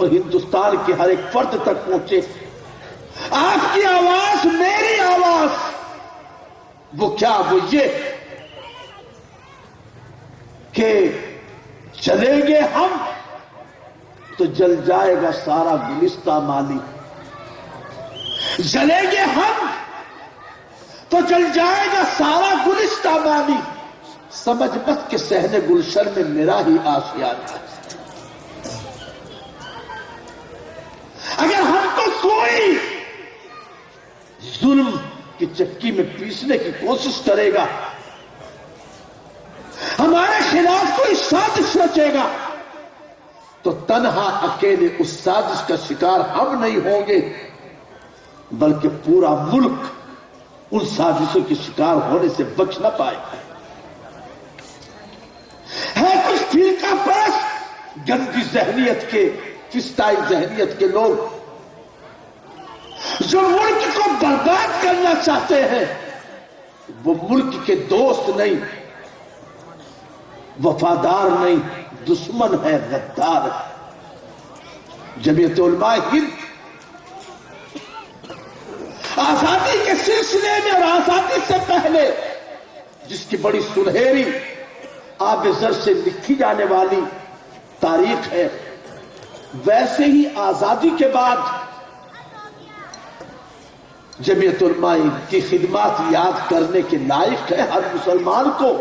اور ہندوستان کے ہر ایک فرد تک پہنچے. آپ کی آواز میری آواز. وہ کیا؟ وہ یہ کہ چلیں گے ہم تو جل جائے گا سارا گلستہ مالی. جلیں گے ہم تو جل جائے گا سارا گلستہ مالی. سمجھ مت کہ صحن گلشن میں میرا ہی آشیانہ ہے. اگر ہم کو کوئی ظلم کی چکی میں پیسنے کی کوشش کرے گا، ہمارے خلاف کوئی سازش رچے گا، تو تنہا اکیلے اس سازش کا شکار ہم نہیں ہوں گے، بلکہ پورا ملک ان سازشوں کے شکار ہونے سے بچ نہ پائے گا. ہے کچھ فرقہ پرست گندی ذہنیت کے، فسطائی ذہنیت کے لوگ جو ملک کو برباد کرنا چاہتے ہیں. وہ ملک کے دوست نہیں، وفادار نہیں، دشمن ہے، غدار ہے. جمعیت علماء ہند آزادی کے سلسلے میں اور آزادی سے پہلے جس کی بڑی سنہری آب زر سے لکھی جانے والی تاریخ ہے، ویسے ہی آزادی کے بعد جمعیت علماء کی خدمات یاد کرنے کے لائق ہے. ہر مسلمان کو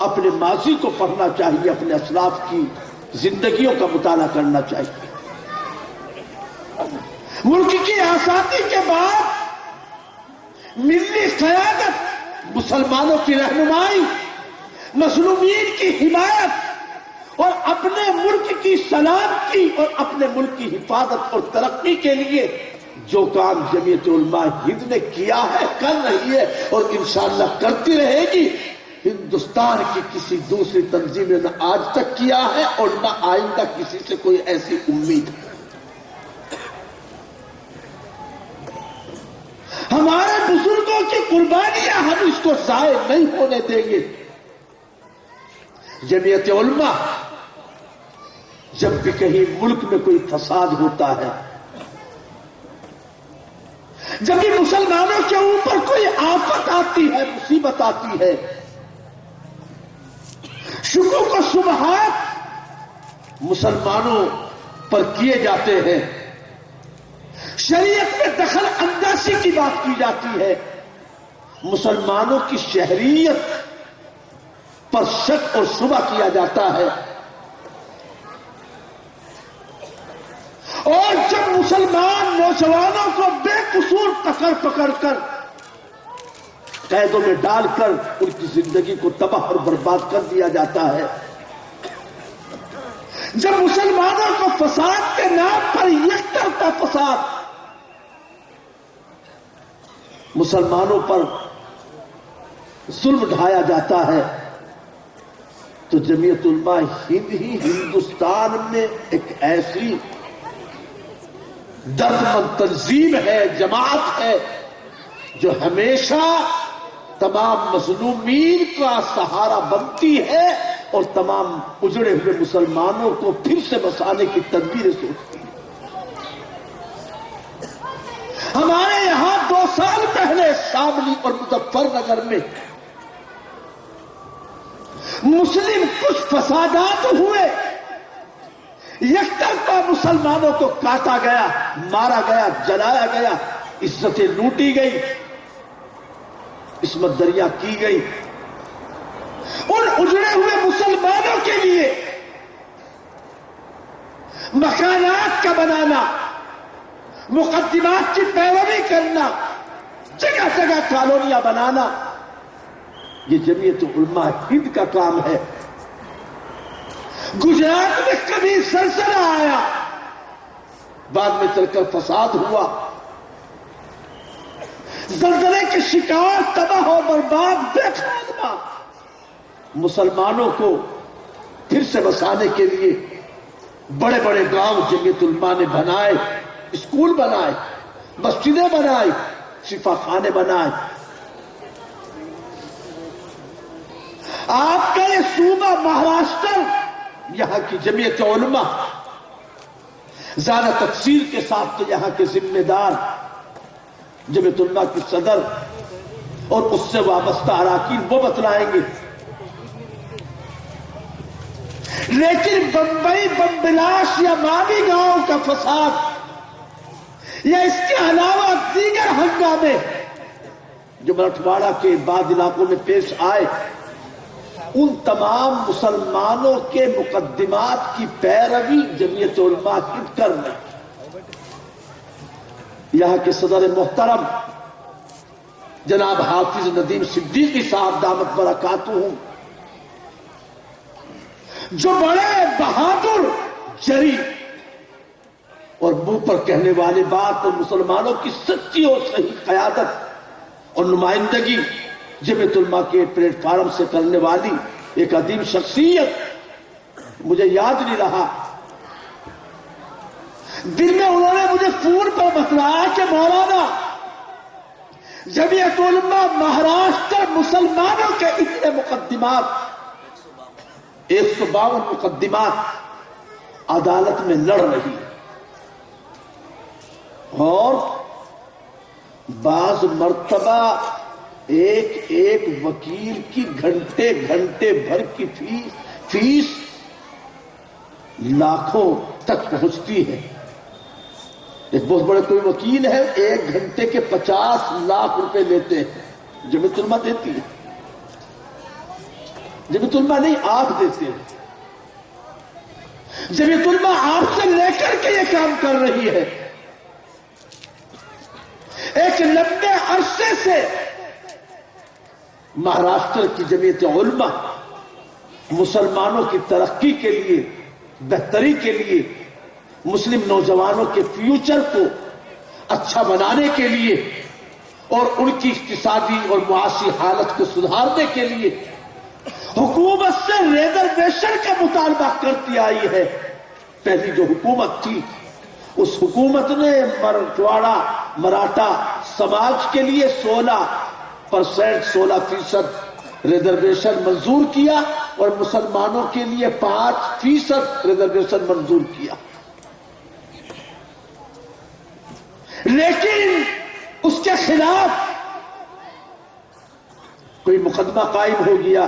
اپنے ماضی کو پڑھنا چاہیے، اپنے اسلاف کی زندگیوں کا مطالعہ کرنا چاہیے. ملک کی آزادی کے بعد ملی قیادت، مسلمانوں کی رہنمائی، مظلومین کی حمایت اور اپنے ملک کی سلامتی اور اپنے ملک کی حفاظت اور ترقی کے لیے جو کام جمعیت علماء ہند نے کیا ہے، کر رہی ہے اور انشاءاللہ کرتی رہے گی، ہندوستان کی کسی دوسری تنظیم نے نہ آج تک کیا ہے اور نہ آئندہ کسی سے کوئی ایسی امید ہے. ہمارے بزرگوں کی قربانیاں ہم اس کو ضائع نہیں ہونے دیں گے. جمعیت علماء جب بھی کہیں ملک میں کوئی فساد ہوتا ہے، جب بھی مسلمانوں کے اوپر کوئی آفت آتی ہے، مصیبت آتی ہے، شکوک و شبہات مسلمانوں پر کیے جاتے ہیں، شریعت میں دخل اندازی کی بات کی جاتی ہے، مسلمانوں کی شہریت پر شک اور شبہ کیا جاتا ہے، اور جب مسلمان نوجوانوں کو بے قصور پکڑ کر قیدوں میں ڈال کر ان کی زندگی کو تباہ اور برباد کر دیا جاتا ہے، جب مسلمانوں کو فساد کے نام پر یک طرفہ فساد مسلمانوں پر ظلم ڈھایا جاتا ہے، تو جمعیت علماء ہند ہی ہندوستان میں ایک ایسی درد مند تنظیم ہے، جماعت ہے، جو ہمیشہ تمام مظلومین کا سہارا بنتی ہے اور تمام اجڑے ہوئے مسلمانوں کو پھر سے بسانے کی تدبیریں سوچتی ہے. ہمارے یہاں 2 سال پہلے شاملی اور مظفر نگر میں مسلم کچھ فسادات ہوئے، یک طرفہ مسلمانوں کو کاٹا گیا، مارا گیا، جلایا گیا، عزتیں لوٹی گئی، عصمت دریا کی گئی. ان اجڑے ہوئے مسلمانوں کے لیے مکانات کا بنانا، مقدمات کی پیروی کرنا، جگہ جگہ کالونیاں بنانا، یہ جمعیت علماء ہند کا کام ہے. گجرات میں کبھی زلزلہ آیا، بعد میں چل کر فساد ہوا، زلزلے کے شکار تباہ و برباد بے خاتمہ مسلمانوں کو پھر سے بسانے کے لیے بڑے بڑے گاؤں جمعیت علماء نے بنائے، اسکول بنائے، مسجدیں بنائے، شفا خانے بنائے. آپ کا یہ صوبہ مہاراشٹر، یہاں کی جمعیت علماء زیادہ تفصیل کے ساتھ تو یہاں کے ذمہ دار جمعیت علماء کی صدر اور اس سے وابستہ اراکین وہ بتلائیں گے، لیکن بمبئی بمبلاش یا مالیگاؤں کا فساد یا اس کے علاوہ دیگر ہنگامے جو مراٹھواڑہ کے بعض علاقوں میں پیش آئے، ان تمام مسلمانوں کے مقدمات کی پیروی جمعیت علماء کی کرنا۔ یہاں کے صدر محترم جناب حافظ ندیم صدیقی صاحب دامت برکاتہم، جو بڑے بہادر، جری اور منہ پر کہنے والے بات اور مسلمانوں کی سچی اور صحیح قیادت اور نمائندگی جمعیت علماء کے پلیٹ فارم سے کرنے والی ایک عظیم شخصیت، مجھے یاد نہیں رہا، دن میں انہوں نے مجھے فون پر بتلایا کہ مولانا جمعیت علماء مہاراشٹر مسلمانوں کے اتنے مقدمات 152 مقدمات عدالت میں لڑ رہی ہے، اور بعض مرتبہ ایک وکیل کی گھنٹے بھر کی فیس لاکھوں تک پہنچتی ہے۔ ایک بہت بڑے کوئی وکیل ہے، 1 گھنٹے کے 50 لاکھ روپے لیتے ہیں، جمعیت علماء دیتی ہے، جمعیت علماء نہیں آپ دیتے ہیں، جمعیت علماء آپ سے لے کر کے یہ کام کر رہی ہے۔ ایک لمبے عرصے سے مہاراشٹر کی جمعیت علماء مسلمانوں کی ترقی کے لیے، بہتری کے لیے، مسلم نوجوانوں کے فیوچر کو اچھا بنانے کے لیے اور ان کی اقتصادی اور معاشی حالت کو سدھارنے کے لیے حکومت سے ریزرویشن کا مطالبہ کرتی آئی ہے۔ پہلی جو حکومت تھی، اس حکومت نے مراٹھا سماج کے لیے 16% ریزرویشن منظور کیا اور مسلمانوں کے لیے 5% ریزرویشن منظور کیا، لیکن اس کے خلاف کوئی مقدمہ قائم ہو گیا۔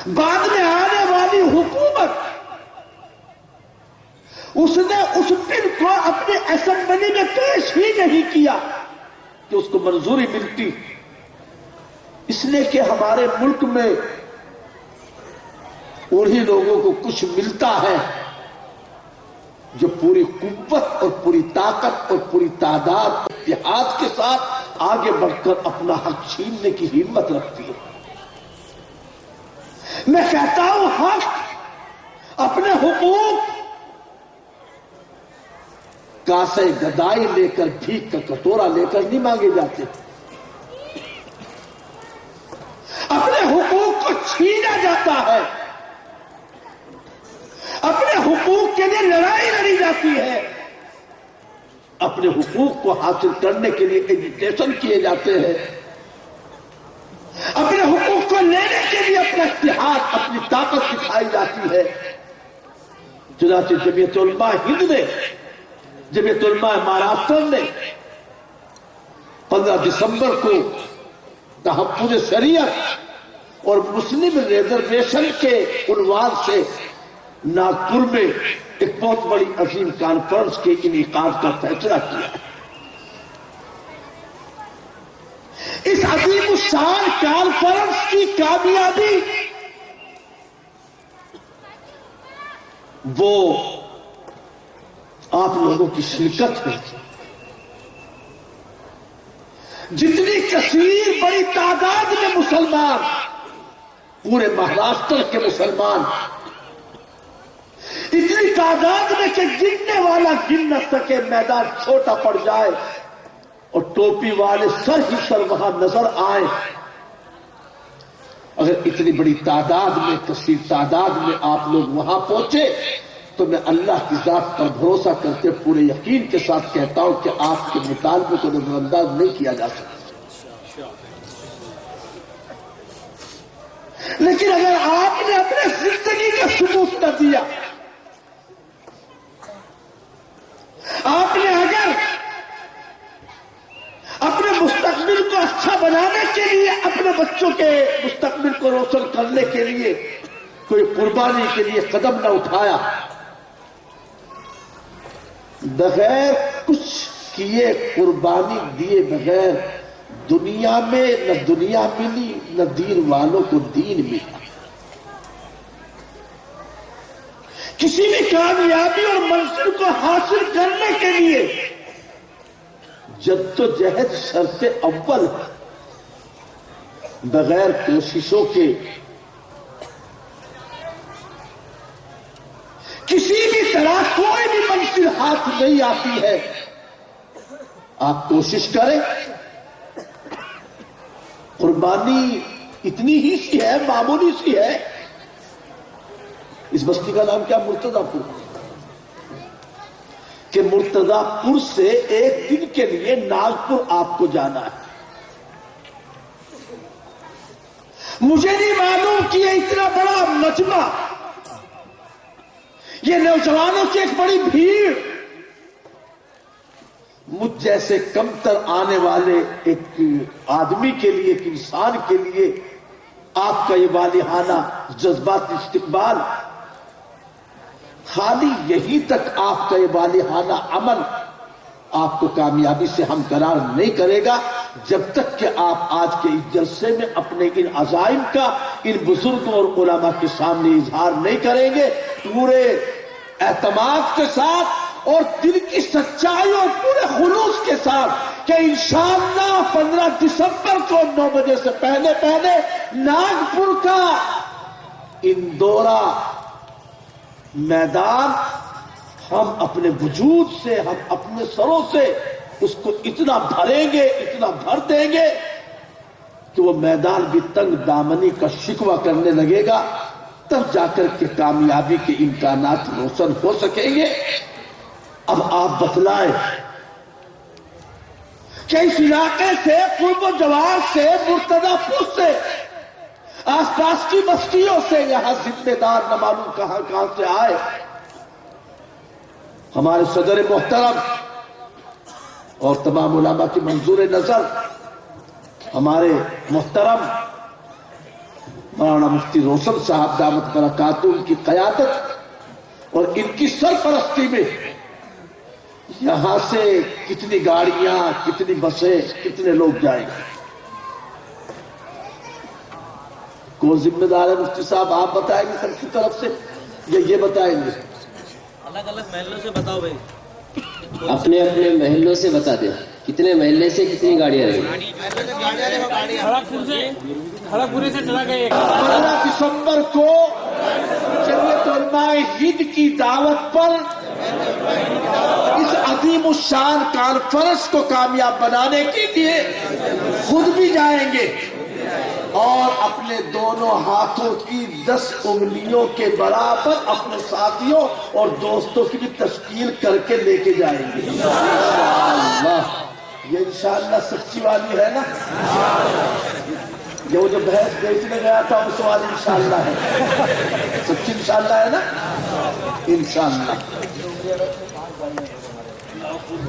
بعد میں آنے والی حکومت اس نے اس بل کو اپنے اسمبلی میں پیش ہی نہیں کیا کہ اس کو منظوری ملتی، اس لیے کہ ہمارے ملک میں انہی لوگوں کو کچھ ملتا ہے جو پوری قوت اور پوری طاقت اور پوری تعداد اتحاد کے ساتھ آگے بڑھ کر اپنا حق چھیننے کی ہمت رکھتی ہے۔ میں کہتا ہوں حق، اپنے حقوق کاسے گدائی لے کر، بھیک کا کٹورا لے کر نہیں مانگے جاتے، اپنے حقوق کو چھینا جاتا ہے، اپنے حقوق کے لیے لڑائی لڑی جاتی ہے، اپنے حقوق کو حاصل کرنے کے لیے ایجوکیشن کیے جاتے ہیں، اپنے حقوق کو لینے کے لیے اپنا اتحاد، اپنی طاقت دکھائی جاتی ہے۔ چنانچہ جمعیت علماء ہند نے، جمعیت علماء مہاراشٹر نے 15 دسمبر کو تحفظ شریعت اور مسلم ریزرویشن کے عنوان سے ناگپور میں ایک بہت بڑی عظیم کانفرنس کے انعقاد کا فیصلہ کیا۔ اس عظیم الشان کانفرنس کی کامیابی وہ آپ لوگوں کی شرکت ہے، جتنی کثیر بڑی تعداد میں مسلمان، پورے مہاراشٹر کے مسلمان، اتنی تعداد میں کہ گننے والا گن نہ سکے، میدان چھوٹا پڑ جائے اور ٹوپی والے سر ہی سر وہاں نظر آئے۔ اگر اتنی بڑی تعداد میں، کثیر تعداد میں آپ لوگ وہاں پہنچے تو میں اللہ کی ذات پر بھروسہ کرتے پورے یقین کے ساتھ کہتا ہوں کہ آپ کے مطالبے کو نظر انداز نہیں کیا جا سکتا۔ لیکن اگر آپ نے اپنے زندگی کا ثبوت نہ دیا، بنانے کے لیے، اپنے بچوں کے مستقبل کو روشن کرنے کے لیے کوئی قربانی کے لیے قدم نہ اٹھایا، بغیر کچھ کیے، قربانی دیے بغیر دنیا میں نہ دنیا ملی نہ دین والوں کو دین ملا۔ کسی بھی کامیابی اور منزل کو حاصل کرنے کے لیے جدوجہد شرط اول، بغیر کوششوں کے کسی بھی طرح کوئی بھی منزل ہاتھ نہیں آتی ہے۔ آپ کوشش کریں، قربانی اتنی ہی سی ہے، معمولی سی ہے۔ اس بستی کا نام کیا؟ مرتضی پور، کہ مرتضی پور سے ایک دن کے لیے ناگپور آپ کو جانا ہے۔ مجھے نہیں معلوم کہ یہ اتنا بڑا مجمع، یہ نوجوانوں کی ایک بڑی بھیڑ، مجھ جیسے کمتر آنے والے ایک آدمی کے لیے، ایک انسان کے لیے آپ کا یہ والہانہ جذباتی استقبال، خالی یہی تک آپ کا یہ والہانہ عمل آپ کو کامیابی سے ہمکنار نہیں کرے گا جب تک کہ آپ آج کے اس جلسے میں اپنے ان عزائم کا ان بزرگوں اور علماء کے سامنے اظہار نہیں کریں گے پورے اعتماد کے ساتھ اور دل کی سچائی اور پورے خلوص کے ساتھ کہ انشاءاللہ 15 دسمبر کو 9 بجے سے پہلے پہلے ناگپور کا اندورا میدان ہم اپنے وجود سے، ہم اپنے سروں سے اس کو اتنا بھریں گے، اتنا بھر دیں گے کہ وہ میدان بھی تنگ دامنی کا شکوہ کرنے لگے گا، تب جا کر کے کامیابی کے امکانات روشن ہو سکیں گے۔ اب آپ بتلائیں کہ اس علاقے سے، قرب و جوار سے، مرتضی پور سے، آس پاس کی بستیوں سے یہاں ذمہ دار نہ معلوم کہاں کہاں سے آئے۔ ہمارے صدر محترم اور تمام علماء کی منظور نظر ہمارے محترم مولانا مفتی روشن صاحب دامت برکاتہ ان کی قیادت اور ان کی سرپرستی میں یہاں سے کتنی گاڑیاں، کتنی بسیں، کتنے لوگ جائیں گے؟ کون ذمہ دار ہے؟ مفتی صاحب آپ بتائیں گے سب کی طرف سے یا یہ بتائیں گے؟ الگ الگ محلوں سے بتاؤ بھائی، اپنے اپنے محلوں سے بتا دیں کتنے محلے سے کتنی گاڑیاں رہیں گی۔ 15 دسمبر کو جمعیت علماء ہند کی دعوت پر اس عظیم الشان کانفرنس کو کامیاب بنانے کے لیے خود بھی جائیں گے اور اپنے دونوں ہاتھوں کی 10 انگلیوں کے برابر اپنے ساتھیوں اور دوستوں کی بھی تشکیل کر کے لے کے جائیں گے انشاءاللہ۔ یہ انشاءاللہ سچی والی ہے نا؟ یہ وہ جو بحث بیچنے گیا تھا اس والی انشاءاللہ ہے، سچی انشاءاللہ ہے نا؟ انشاءاللہ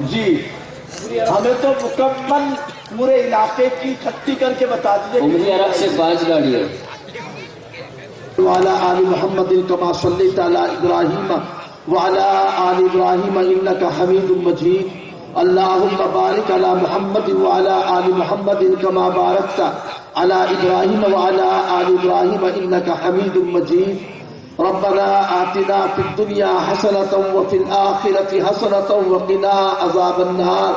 جی ہمیں تو مکمل پورے علاقے کی اکٹھی کر کے بتا دیجیے۔ عمری عرب سے 5 گاڑیاں۔ وعلى آل محمد كما صليت على إبراهيم وعلى آل إبراهيم إنك حميد مجيد اللهم بارك على محمد وعلى آل محمد كما باركت على إبراهيم وعلى آل إبراهيم إنك حميد مجيد ربنا آتنا في الدنيا حسنة وفي الآخرة حسنة وقنا عذاب النار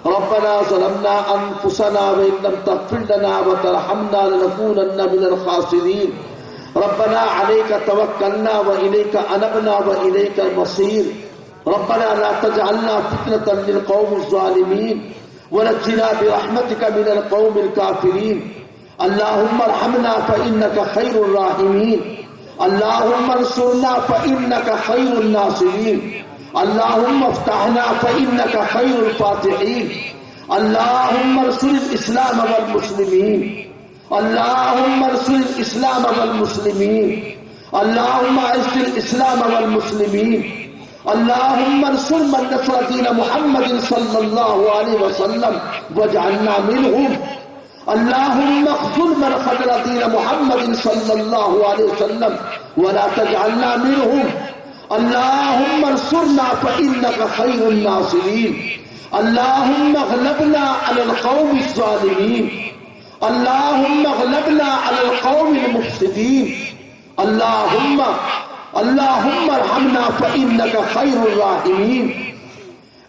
ربنا ظلمنا أنفسنا وإن لم تغفر لنا وترحمنا لنكونن من الخاسرين ربنا عليك توكلنا وإليك أنبنا وإليك المصير ربنا لا تجعلنا فتنة للقوم الظالمين ونجنا برحمتك من القوم الكافرين اللهم ارحمنا فإنك خير الراحمين اللهم انصرنا فإنك خير الناصرين اللهم افتحنا فإنك خير الفاتحين اللهم انصر الإسلام والمسلمين اللهم انصر الإسلام والمسلمين اللهم اعز الإسلام والمسلمين اللهم انصر من نصر دين محمد صلى الله عليه وسلم واجعلنا منهم اللهم اخذل من خذل دين محمد صلى الله عليه وسلم ولا تجعلنا منهم. اللهم انصرنا فإنك خير الناصرين. اللهم اغلبنا على القوم الظالمين. اللهم اغلبنا على القوم المفسدين. اللهم ارحمنا فإنك خير الراحمين.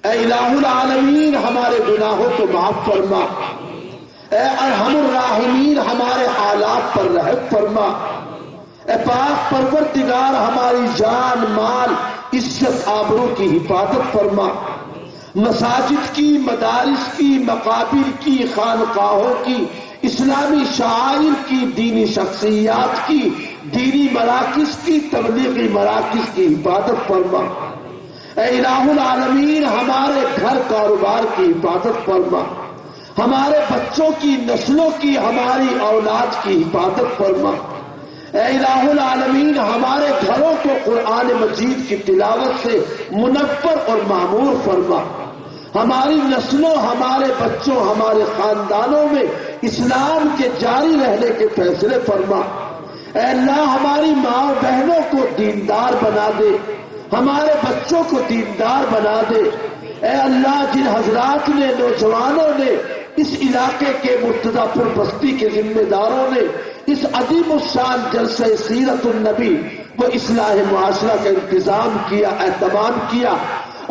اے الہ العالمین ہمارے گناہوں کو معاف فرما. اے ارحم الراحمین ہمارے حالات پر رحم فرما. اے پاک پروردگار ہماری جان مال عزت آبرو کی حفاظت فرما. مساجد کی، مدارس کی، مقابر کی، خانقاہوں کی، اسلامی شعائر کی، دینی شخصیات کی، دینی مراکز کی، تبلیغی مراکز کی حفاظت فرما. اے الہ العالمین ہمارے گھر کاروبار کی حفاظت فرما. ہمارے بچوں کی، نسلوں کی، ہماری اولاد کی حفاظت فرما. اے الہ العالمین ہمارے گھروں کو قرآن مجید کی تلاوت سے منور اور معمور فرما. ہماری نسلوں، ہمارے بچوں، ہمارے خاندانوں میں اسلام کے جاری رہنے کے فیصلے فرما. اے اللہ ہماری ماں بہنوں کو دیندار بنا دے، ہمارے بچوں کو دیندار بنا دے. اے اللہ جن حضرات نے، نوجوانوں نے، اس علاقے کے مرتضی پور بستی کے ذمہ داروں نے اس عظیم الشان جلسہ سیرت النبی و اصلاح معاشرہ کا انتظام کیا، اہتمام کیا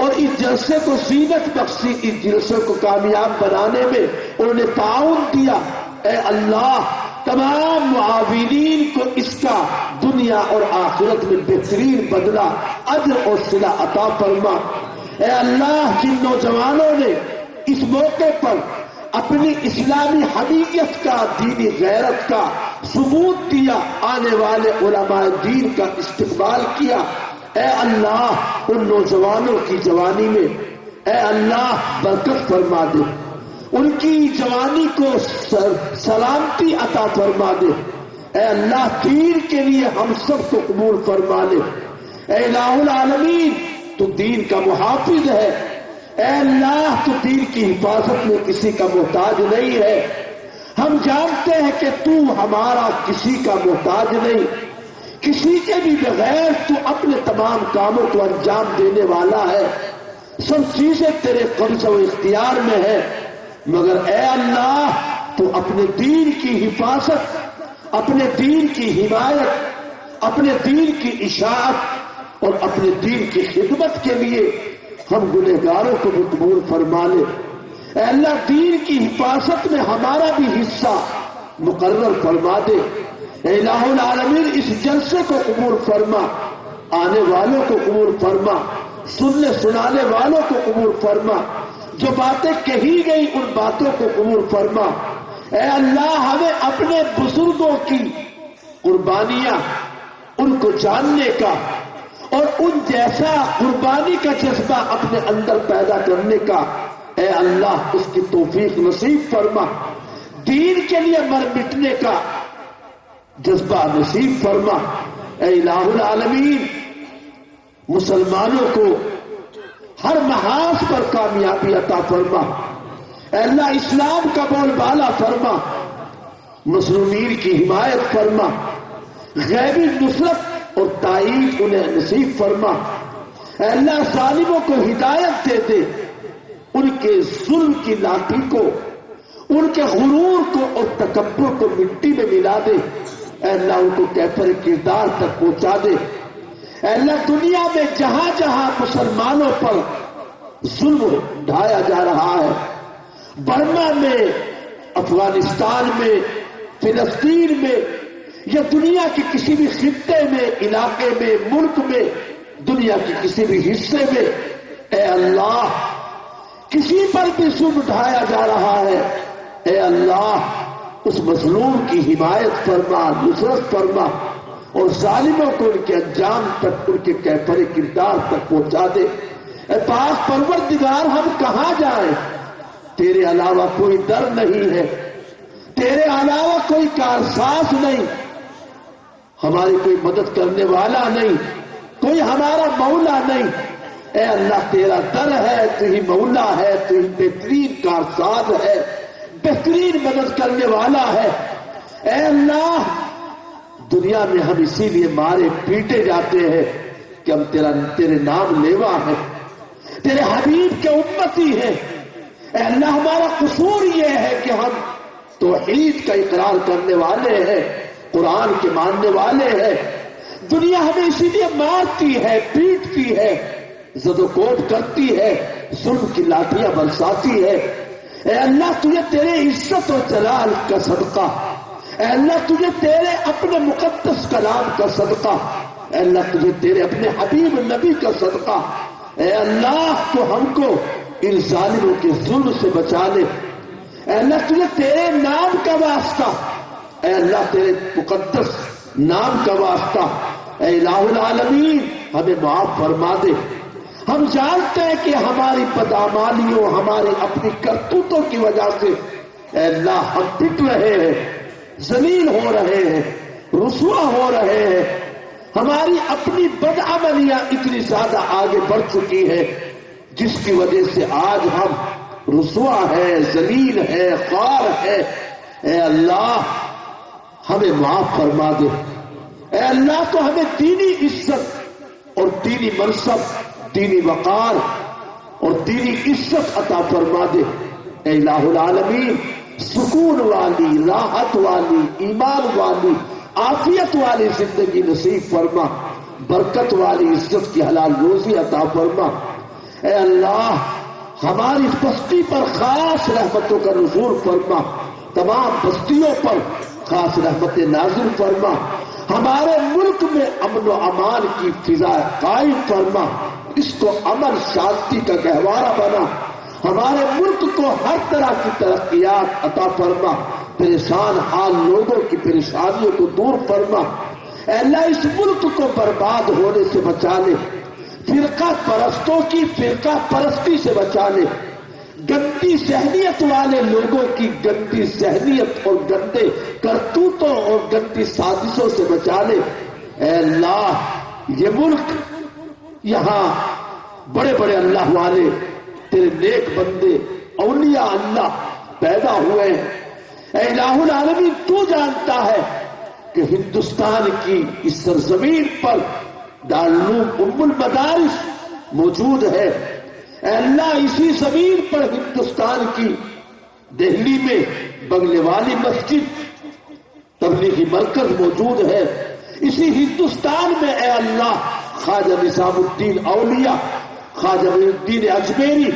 اور اس جلسے کو زینت بخشی، اس جلسے کو کامیاب بنانے میں انہوں نے تعاون دیا. اے اللہ تمام معاونین کو اس کا دنیا اور آخرت میں بہترین بدلہ، اجر اور صلہ عطا فرما. اے اللہ جن نوجوانوں نے اس موقع پر اپنی اسلامی حمیت کا، دینی غیرت کا ثبوت دیا، آنے والے علماء دین کا استقبال کیا، اے اللہ ان نوجوانوں کی جوانی میں اے اللہ برکت فرما دے. ان کی جوانی کو سلامتی عطا فرما دے. اے اللہ دین کے لیے ہم سب کو قبول فرما لے. اے الہ العالمین تو دین کا محافظ ہے. اے اللہ تو دین کی حفاظت میں کسی کا محتاج نہیں ہے. ہم جانتے ہیں کہ تو ہمارا کسی کا محتاج نہیں، کسی کے بھی بغیر تو اپنے تمام کاموں کو انجام دینے والا ہے. سب چیزیں تیرے قبض و اختیار میں ہے، مگر اے اللہ تو اپنے دین کی حفاظت، اپنے دین کی حمایت، اپنے دین کی اشاعت اور اپنے دین کی خدمت کے لیے ہم گنہگاروں کو بھی قبول فرما لے. اے اللہ دین کی حفاظت میں ہمارا بھی حصہ مقرر فرما دے. اے الہ العالمین اس جلسے کو قبول فرما، آنے والوں کو قبول فرما، سننے سنانے والوں کو قبول فرما، جو باتیں کہی گئی ان باتوں کو قبول فرما. اے اللہ ہمیں اپنے بزرگوں کی قربانیاں، ان کو جاننے کا اور ان جیسا قربانی کا جذبہ اپنے اندر پیدا کرنے کا اے اللہ اس کی توفیق نصیب فرما. دین کے لیے مر مٹنے کا جذبہ نصیب فرما. اے الہ العالمین مسلمانوں کو ہر محاذ پر کامیابی عطا فرما. اے اللہ اسلام کا بول بالا فرما، مظلومین کی حمایت فرما، غیبی نصرت اور تائید انہیں نصیب فرما. اے اللہ ظالموں کو ہدایت دے دے، ان کے ظلم کی لاٹھی کو، ان کے غرور کو اور تکبر کو مٹی میں ملا دے. اے اللہ ان کو کیفر کردار تک پہنچا دے. اے اللہ دنیا میں جہاں جہاں مسلمانوں پر ظلم ڈھایا جا رہا ہے، برما میں، افغانستان میں، فلسطین میں یا دنیا کے کسی بھی خطے میں، علاقے میں، ملک میں، دنیا کے کسی بھی حصے میں، اے اللہ کسی پر بھی ظلم ڈھایا جا رہا ہے، اے اللہ اس مظلوم کی حمایت فرما، نصرت فرما اور ظالموں کو ان کے انجام تک، ان کے کیفر کردار تک پہنچا دے. اے پاک پروردگار ہم کہاں جائیں؟ تیرے علاوہ کوئی در نہیں ہے، تیرے علاوہ کوئی کارساز نہیں، ہماری کوئی مدد کرنے والا نہیں، کوئی ہمارا مولا نہیں. اے اللہ تیرا در ہے، تو ہی مولا ہے، تو ہی بہترین کارساز ہے، بہترین مدد کرنے والا ہے۔ اے اللہ، دنیا میں ہم اسی لیے مارے پیٹے جاتے ہیں کہ ہم تیرے نام لیوا ہے، تیرے حبیب کے امتی ہیں۔ اے اللہ، ہمارا قصور یہ ہے کہ ہم توحید کا اقرار کرنے والے ہیں، قرآن کے ماننے والے ہیں۔ دنیا ہمیں اسی لیے مارتی ہے، پیٹتی ہے، زد و کوب کرتی ہے، ظلم کی لاٹیاں برساتی ہے۔ اے اللہ، تجھے تیرے عزت و جلال کا صدقہ، اے اللہ تجھے تیرے اپنے مقدس کلام کا صدقہ، اے اللہ تجھے تیرے اپنے حبیب نبی کا صدقہ، اے اللہ تو ہم کو ان ظالموں کے ظلم سے بچا لے۔ اے اللہ تجھے تیرے نام کا واسطہ، اے اللہ تیرے مقدس نام کا واسطہ، اے الہ العالمین ہمیں معاف فرما دے۔ ہم جانتے ہیں کہ ہماری بدعمالیوں، ہماری اپنی کرتوتوں کی وجہ سے اے اللہ ہم پٹ رہے ہیں، ذلیل ہو رہے ہیں، رسوا ہو رہے ہیں۔ ہماری اپنی بدعملیاں اتنی زیادہ آگے بڑھ چکی ہے جس کی وجہ سے آج ہم رسوا ہے، ذلیل ہے، خوار ہے۔ اے اللہ ہمیں معاف فرما دے۔ اے اللہ تو ہمیں دینی عزت اور دینی منصب، دینی وقار اور دینی عزت عطا فرما دے۔ اے الہ العالمین سکون والی، راحت والی، ایمان والی، عافیت والی زندگی نصیب فرما، برکت والی عزت کی حلال روزی عطا فرما۔ اے اللہ ہماری بستی پر خاص رحمتوں کا نزول فرما، تمام بستیوں پر خاص رحمت نازل فرما، ہمارے ملک میں امن و امان کی فضا قائم فرما، اس کو امن شانتی کا گہوارہ بنا، ہمارے ملک کو ہر طرح کی ترقیات عطا فرما، پریشان حال لوگوں کی پریشانیوں کو دور فرما۔ اے اللہ اس ملک کو برباد ہونے سے بچا لے، فرقہ پرستوں کی فرقہ پرستی سے بچا لے، گندی ذہنیت والے لوگوں کی گندی ذہنیت اور گندے کرتوتوں اور گندی سازشوں سے بچا لے۔ اے اللہ یہ ملک، یہاں بڑے بڑے اللہ والے تیرے نیک بندے اولیاء اللہ پیدا ہوئے ہیں۔ اے الہ العالمین تو جانتا ہے کہ ہندوستان کی اس سرزمین پر دارالعلوم ام المدارس موجود ہے۔ اے اللہ اسی زمین پر ہندوستان کی دہلی میں بنگلے والی مسجد تبلیغی مرکز موجود ہے۔ اسی ہندوستان میں اے اللہ خواجہ نظام الدین اولیاء، خواجہ معین الدین اجمیری،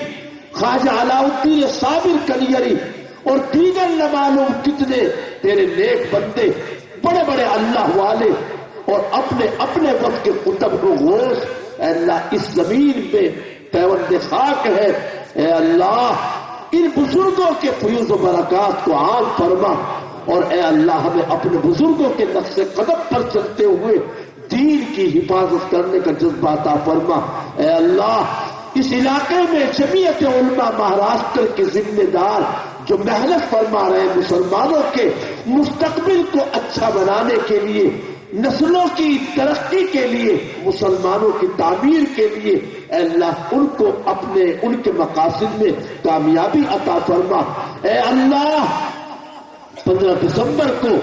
خواجہ علاء الدین صابر کلیری اور دیگر نہ معلوم کتنے تیرے نیک بندے، بڑے بڑے اللہ والے اور اپنے اپنے وقت کے قطب و غوث اے اللہ اس زمین میں پیوند خاک ہے۔ اے اللہ ان بزرگوں کے فیوز و برکات کو عام فرما، اور اے اللہ ہمیں اپنے بزرگوں کے نقش قدم پر چلتے ہوئے دین کی حفاظت کرنے کا جذبہ عطا فرما۔ اے اللہ اس علاقے میں جمعیت علماء مہاراشٹر کے ذمہ دار جو محنت فرما رہے ہیں مسلمانوں کے مستقبل کو اچھا بنانے کے لیے، نسلوں کی ترقی کے لیے، مسلمانوں کی تعمیر کے لیے، اے اللہ ان کو اپنے ان کے مقاصد میں کامیابی عطا فرما۔ اے اللہ 15 دسمبر کو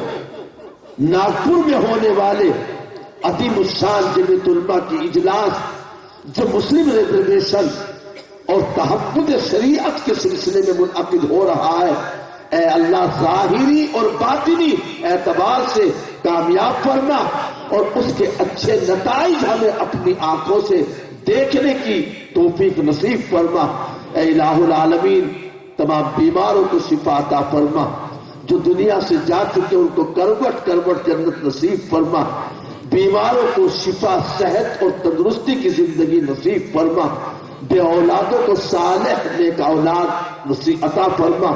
ناگپور میں ہونے والے عظیم الشان جمعیت علماء کی اجلاس جو مسلم ریزرویشن اور تحفظ شریعت کے سلسلے میں منعقد ہو رہا ہے، اے اللہ ظاہری اور باطنی اعتبار سے کامیاب فرما اور اس کے اچھے نتائج ہمیں اپنی آنکھوں سے دیکھنے کی توفیق نصیب فرما۔ اے الہ العالمین تمام بیماروں کو شفا عطا فرما، جو دنیا سے جا چکے ان کو کروٹ کروٹ جنت نصیب فرما، بیماروں کو شفا، صحت اور تندرستی کی زندگی نصیب فرما، بے اولادوں کو صالح نیک اولاد نصیب عطا فرما۔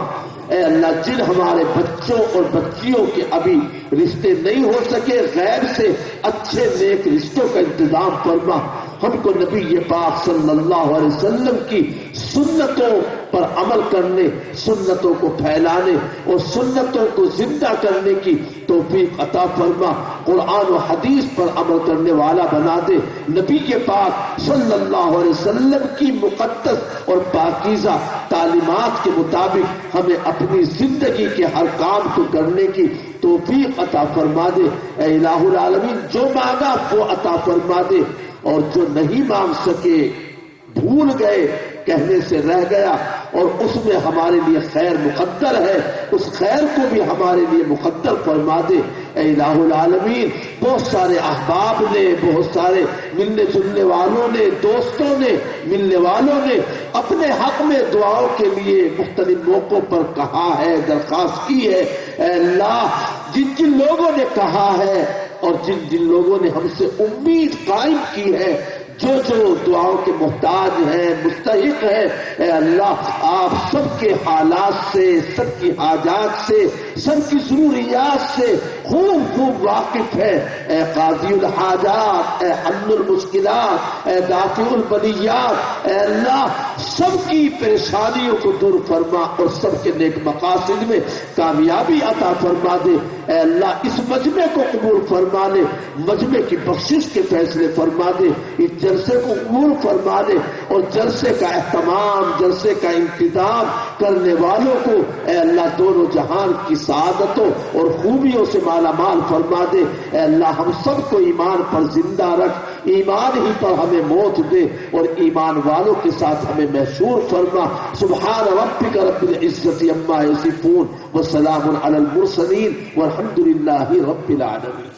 اے اللہ جن ہمارے بچوں اور بچیوں کے ابھی رشتے نہیں ہو سکے، غیر سے اچھے نیک رشتوں کا انتظام فرما، ہم کو نبی پاک صلی اللہ علیہ وسلم کی سنتوں پر عمل کرنے، سنتوں کو پھیلانے اور سنتوں کو زندہ کرنے کی توفیق عطا فرما، قرآن و حدیث پر عمل کرنے والا بنا دے، نبی کے پاک صلی اللہ علیہ وسلم کی مقدس اور پاکیزہ تعلیمات کے مطابق ہمیں اپنی زندگی کے ہر کام کو کرنے کی توفیق عطا فرما دے۔ اے الہ العالمین، جو مانگا وہ عطا فرما دے، اور جو نہیں مانگ سکے، بھول گئے، کہنے سے رہ گیا اور اس میں ہمارے لیے خیر مقدر ہے، اس خیر کو بھی ہمارے لیے مقدر فرما دے۔ اے الہ العالمین، بہت سارے احباب نے، بہت سارے ملنے جلنے والوں نے، دوستوں نے، ملنے والوں نے اپنے حق میں دعاؤں کے لیے مختلف موقعوں پر کہا ہے، درخواست کی ہے۔ اے اللہ، جن جن لوگوں نے کہا ہے اور جن جن لوگوں نے ہم سے امید قائم کی ہے، جو جو دعاؤں کے محتاج ہیں، مستحق ہیں، اے اللہ آپ سب کے حالات سے، سب کی حاجات سے، سب کی ضروریات سے خوب واقف ہے۔ اے قاضی الحاجات، اے حل المشکلات، اے دافع البلیات، اے اللہ سب کی پریشانیوں کو دور فرما اور سب کے نیک مقاصد میں کامیابی عطا فرما دے۔ اے اللہ اس مجمع کو قبول فرما لے، مجمع کی بخشش کے فیصلے فرما دے، اس جلسے کو قبول فرما دے، اور جلسے کا اہتمام، جلسے کا انتظام کرنے والوں کو اے اللہ دونوں جہان کی سعادتوں اور خوبیوں سے مالا مال فرما دے۔ اے اللہ ہم سب کو ایمان پر زندہ رکھ، ایمان ہی پر ہمیں موت دے، اور ایمان والوں کے ساتھ ہمیں محشور فرما۔ سبحان ربک رب العزت عما یصفون وسلام علی المرسلین والحمد للہ رب العالمین۔